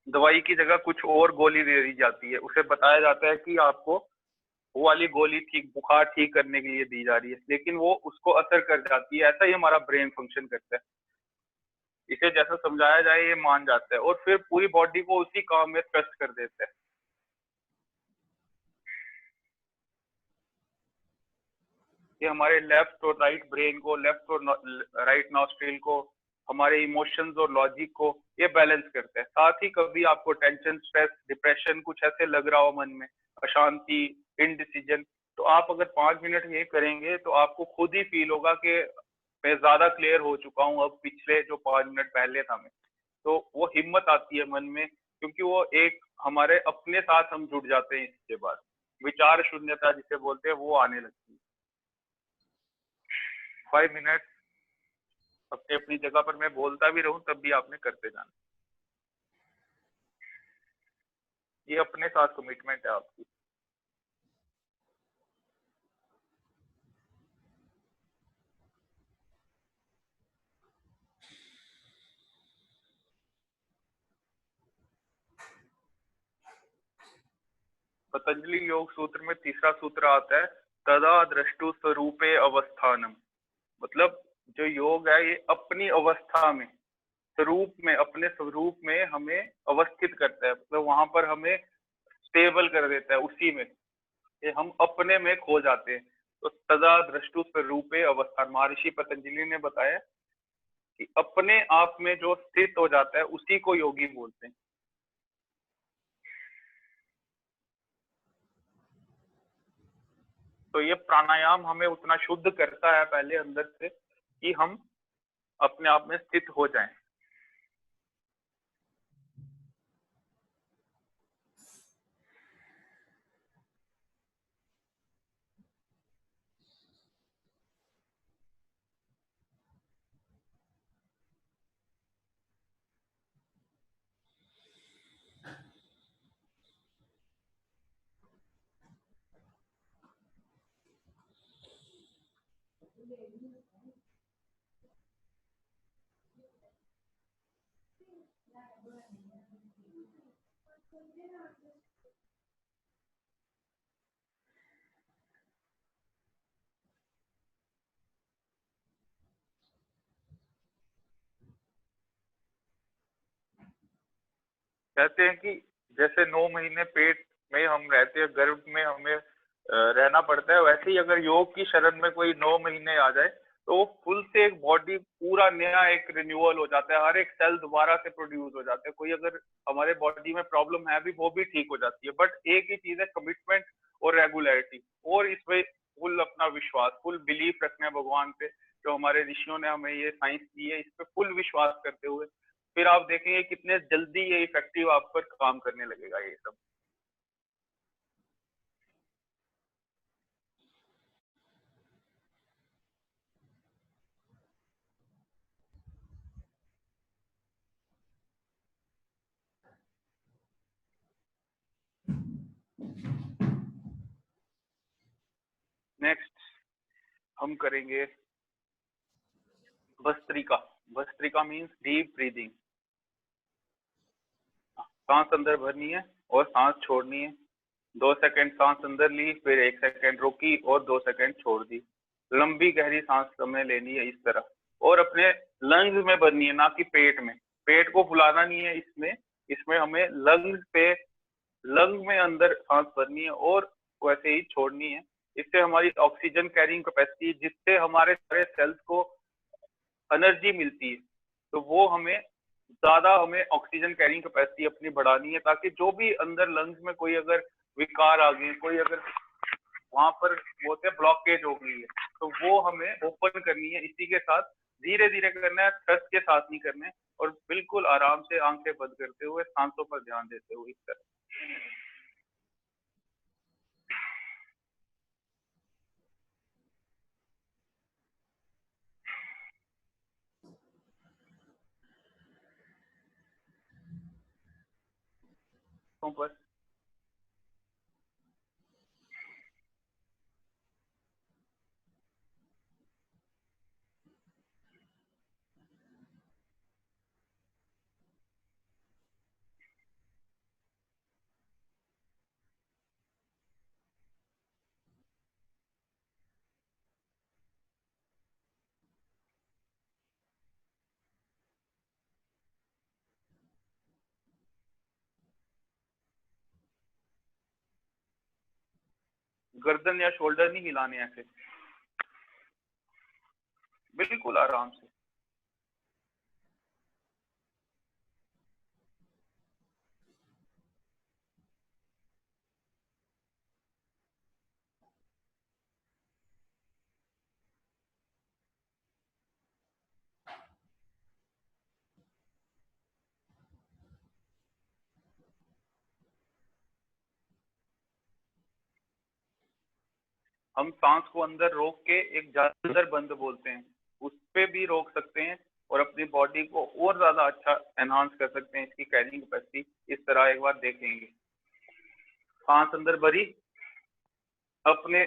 दवाई की जगह कुछ और गोली दे दी जाती है, उसे बताया जाता है कि आपको वो वाली गोली ठीक, बुखार ठीक करने के लिए दी जा रही है, लेकिन वो उसको असर कर जाती है। ऐसा ही हमारा ब्रेन फंक्शन करता है। इसे जैसा समझाया जाए ये मान जाता है और फिर पूरी बॉडी को उसी काम में ट्रस्ट कर देता है। ये हमारे लेफ्ट और राइट ब्रेन को, लेफ्ट और राइट नॉस्ट्रिल को, हमारे इमोशंस और लॉजिक को ये बैलेंस करता है। साथ ही कभी आपको टेंशन, स्ट्रेस, डिप्रेशन कुछ ऐसे लग रहा हो मन में, अशांति, इनडिसीजन, तो आप अगर 5 मिनट ये करेंगे तो आपको खुद ही फील होगा कि मैं ज्यादा क्लियर हो चुका हूँ अब पिछले जो 5 मिनट पहले था मैं। तो वो हिम्मत आती है मन में, क्योंकि वो एक हमारे अपने साथ हम जुड़ जाते हैं। इसके बाद विचार शून्यता जिसे बोलते हैं वो आने लगती है। 5 मिनट अपनी अपनी जगह पर मैं बोलता भी रहूं तब भी आपने करते जाना। ये अपने साथ कमिटमेंट है आपकी। पतंजलि योग सूत्र में तीसरा सूत्र आता है तदा दृष्टु स्वरूपे अवस्थानम। मतलब जो योग है ये अपनी अवस्था में, स्वरूप में, अपने स्वरूप में हमें अवस्थित करता है। मतलब वहां पर हमें स्टेबल कर देता है उसी में, ये हम अपने में खो जाते हैं। तो तदा दृष्टु स्वरूपे अवस्थान, महर्षि पतंजलि ने बताया कि अपने आप में जो स्थित हो जाता है उसी को योगी बोलते हैं। तो ये प्राणायाम हमें उतना शुद्ध करता है पहले अंदर से कि हम अपने आप में स्थित हो जाएं। कहते हैं कि जैसे 9 महीने पेट में हम रहते हैं, गर्भ में हमें रहना पड़ता है, वैसे ही अगर योग की शरण में कोई 9 महीने आ जाए तो वो फुल से एक बॉडी पूरा नया एक रिन्यूअल हो जाता है, हर एक सेल दोबारा से प्रोड्यूस हो जाता है। कोई अगर हमारे बॉडी में प्रॉब्लम है भी, वो भी ठीक हो जाती है। बट एक ही चीज है, कमिटमेंट और रेगुलरिटी, और इसमें फुल अपना विश्वास, फुल बिलीफ रखना है भगवान पे। जो हमारे ऋषियों ने हमें ये साइंस दी है, इस पे फुल विश्वास करते हुए फिर आप देखेंगे कितने जल्दी ये इफेक्टिव आप पर काम करने लगेगा ये सब। नेक्स्ट हम करेंगे bhastrika. Bhastrika means deep breathing. सांस अंदर भरनी है और सांस छोड़नी है। 2 सेकंड सांस अंदर ली, फिर 1 सेकंड रोकी और 2 सेकंड छोड़ दी। लंबी गहरी सांस हमें लेनी है इस तरह, और अपने लंग्स में भरनी है, ना कि पेट में। पेट को फुलाना नहीं है इसमें। इसमें हमें लंग्स पे, लंग में अंदर सांस भरनी है और वैसे ही छोड़नी है। इससे हमारी ऑक्सीजन कैरिंग कैपेसिटी, जिससे हमारे सारे सेल्स को एनर्जी मिलती है, तो वो हमें ज्यादा, हमें ऑक्सीजन कैरिंग कैपेसिटी अपनी बढ़ानी है, ताकि जो भी अंदर लंग्स में कोई अगर विकार आ गए, कोई अगर वहां पर बोलते हैं ब्लॉकेज हो गई है, तो वो हमें ओपन करनी है। इसी के साथ धीरे धीरे करना है, ट्रस्ट के साथ नहीं करना है, और बिल्कुल आराम से आंखें बंद करते हुए सांसों पर ध्यान देते हुए इस तरह। पर गर्दन या शोल्डर नहीं हिलाने, ऐसे बिल्कुल आराम से। हम सांस को अंदर रोक के एक जालंधर बंद बोलते हैं, उस पे भी रोक सकते हैं और अपनी बॉडी को और ज्यादा अच्छा एनहांस कर सकते हैं, इसकी कैरिंग कैपेसिटी। इस तरह एक बार देखेंगे। सांस अंदर भरी, अपने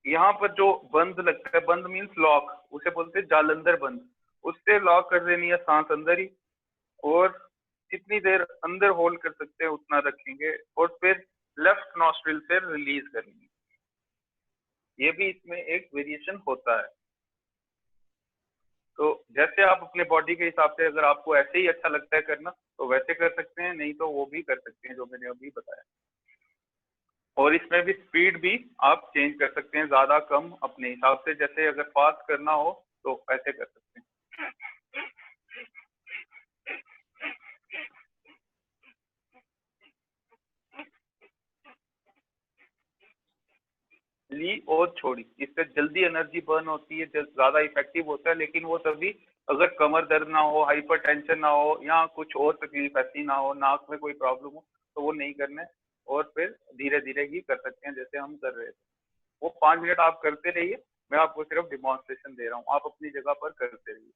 यहाँ पर जो बंद लगता है, बंद मीन्स लॉक, उसे बोलते हैं जालंधर बंद। उससे लॉक कर देनी है सांस अंदर ही, और जितनी देर अंदर होल्ड कर सकते हैं उतना रखेंगे, और फिर लेफ्ट नॉस्ट्रिल से रिलीज करेंगे। ये भी इसमें एक वेरिएशन होता है। तो जैसे आप अपने बॉडी के हिसाब से, अगर आपको ऐसे ही अच्छा लगता है करना तो वैसे कर सकते हैं, नहीं तो वो भी कर सकते हैं जो मैंने अभी बताया। और इसमें भी स्पीड भी आप चेंज कर सकते हैं, ज्यादा कम अपने हिसाब से। जैसे अगर फास्ट करना हो तो ऐसे कर सकते हैं। ली और छोड़ी, इससे जल्दी एनर्जी बर्न होती है, ज्यादा इफेक्टिव होता है। लेकिन वो तभी अगर कमर दर्द ना हो, हाइपरटेंशन ना हो, या कुछ और तकलीफ ऐसी ना हो, नाक में कोई प्रॉब्लम हो, तो वो नहीं करना है। और फिर धीरे धीरे ही कर सकते हैं जैसे हम कर रहे थे। वो 5 मिनट आप करते रहिए, मैं आपको सिर्फ डिमॉन्स्ट्रेशन दे रहा हूँ, आप अपनी जगह पर करते रहिए।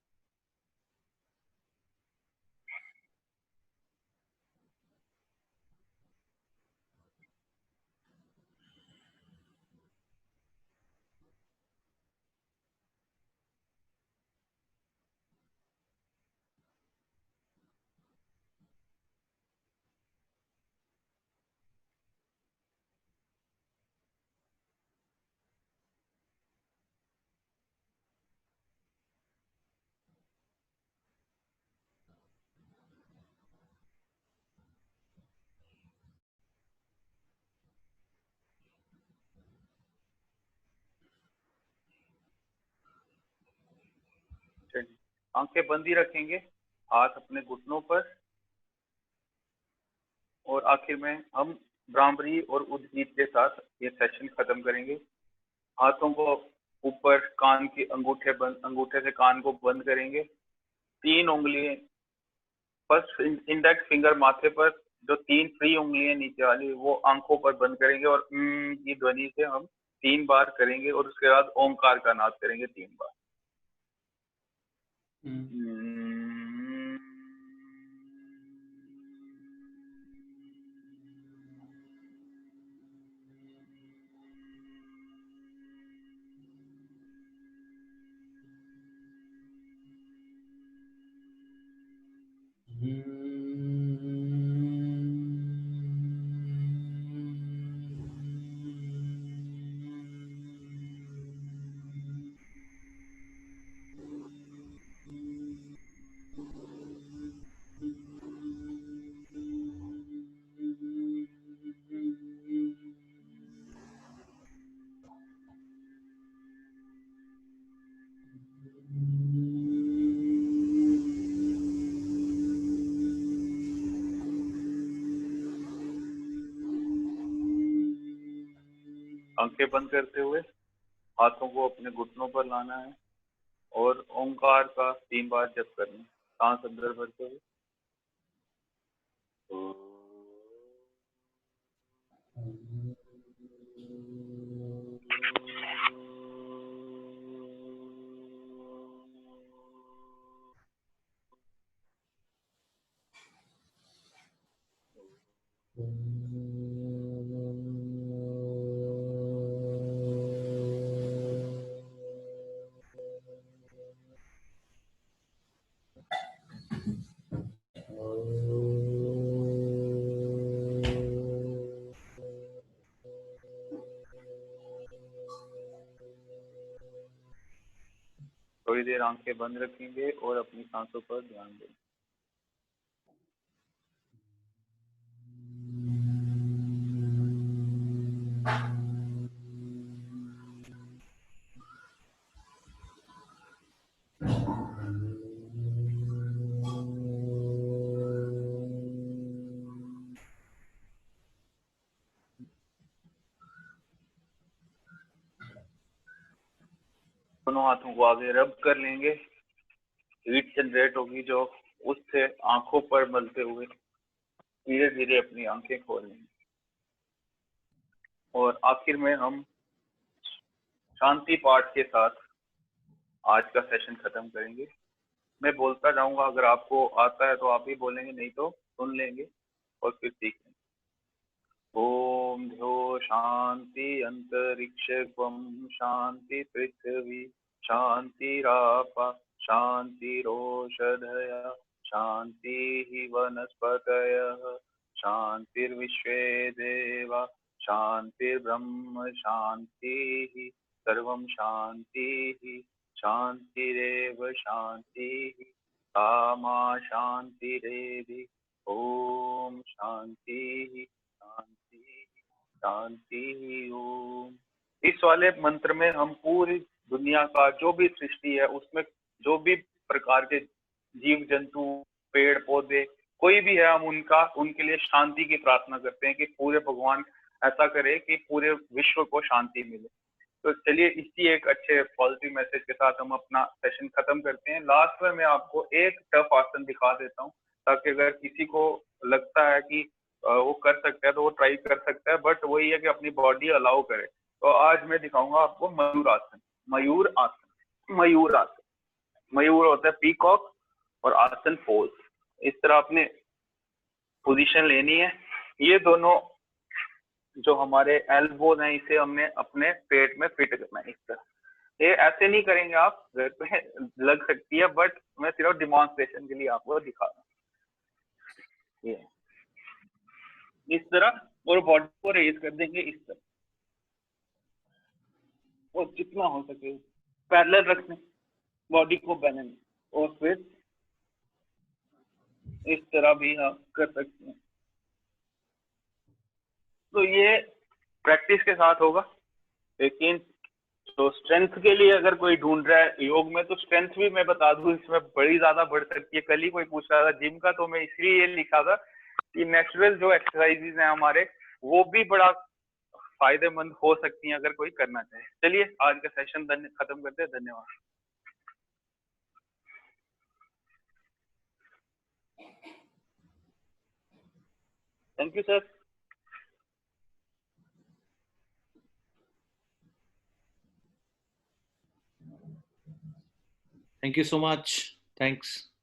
आंखें बंद ही रखेंगे, हाथ अपने घुटनों पर, और आखिर में हम भ्रामरी और उद्गीत के साथ ये सेशन खत्म करेंगे। हाथों को ऊपर, कान के अंगूठे से कान को बंद करेंगे। 3 उंगलियां, फर्स्ट इंडेक्स फिंगर माथे पर, जो 3 फ्री उंगलियां नीचे वाली वो आंखों पर बंद करेंगे और की ध्वनि से हम 3 बार करेंगे और उसके बाद ओंकार का नाद करेंगे 3 बार। आंखें बंद करते हुए हाथों को अपने घुटनों पर लाना है और ओंकार का 3 बार जप करना है, सांस अंदर भरते हुए। थोड़ी देर आंखें बंद रखेंगे और अपनी सांसों पर ध्यान देंगे। दोनों हाथों को आगे रब कर लेंगे, हीट जनरेट होगी जो उससे आंखों पर मलते हुए धीरे धीरे अपनी आंखें खोल लेंगे। और आखिर में हम शांति पाठ के साथ आज का सेशन खत्म करेंगे। मैं बोलता जाऊंगा, अगर आपको आता है तो आप ही बोलेंगे, नहीं तो सुन लेंगे और फिर सीख लेंगे। ओम ध्यो शांति अंतरिक्षं शांति पृथ्वी शांतिरापः शांतिरोषधयः शांति वनस्पतयः शांतिर्विश्वे देवा शांतिर्ब्रह्म शांति सर्वं शांति शांतिरेव शांति कामा शांतिरेधि। ओम शांति शांति शांति ओम। इस वाले मंत्र में हम पूरी दुनिया का जो भी सृष्टि है उसमें जो भी प्रकार के जीव जंतु, पेड़ पौधे, कोई भी है, हम उनके लिए शांति की प्रार्थना करते हैं कि पूरे भगवान ऐसा करे कि पूरे विश्व को शांति मिले। तो चलिए इसी एक अच्छे पॉजिटिव मैसेज के साथ हम अपना सेशन खत्म करते हैं। लास्ट में मैं आपको एक टफ आसन दिखा देता हूँ, ताकि अगर किसी को लगता है कि वो कर सकता है तो वो ट्राई कर सकता है, बट वही है कि अपनी बॉडी अलाउ करे। तो आज मैं दिखाऊंगा आपको मयूर आसन। मयूर आसन, मयूर आसन, मयूर होता है पीकॉक और आसन पोज। इस तरह अपने पोजीशन लेनी है। ये दोनों जो हमारे एल्बोज हैं, इसे हमने अपने पेट में फिट करना है इस तरह। ये ऐसे नहीं करेंगे आप, घर पे लग सकती है, बट मैं सिर्फ डिमॉन्स्ट्रेशन के लिए आपको दिखा रहा हूँ। ये इस तरह, और बॉडी को रेज कर देंगे इस तरह, और जितना हो सके पैरेलल रखने, बॉडी को बैलेंस, और फिर इस तरह भी आप कर सकते हैं। तो ये प्रैक्टिस के साथ होगा, लेकिन तो स्ट्रेंथ के लिए अगर कोई ढूंढ रहा है योग में, तो स्ट्रेंथ भी मैं बता दूं इसमें बड़ी ज्यादा बढ़ सकती है। कल ही कोई पूछ रहा था जिम का, तो मैं इसलिए ये लिखा था कि नेचुरल जो एक्सरसाइजेज हैं हमारे, वो भी बड़ा फायदेमंद हो सकती हैं अगर कोई करना चाहे। चलिए आज का सेशन खत्म करते हैं। धन्यवाद। Thank you sir. Thank you so much. Thanks.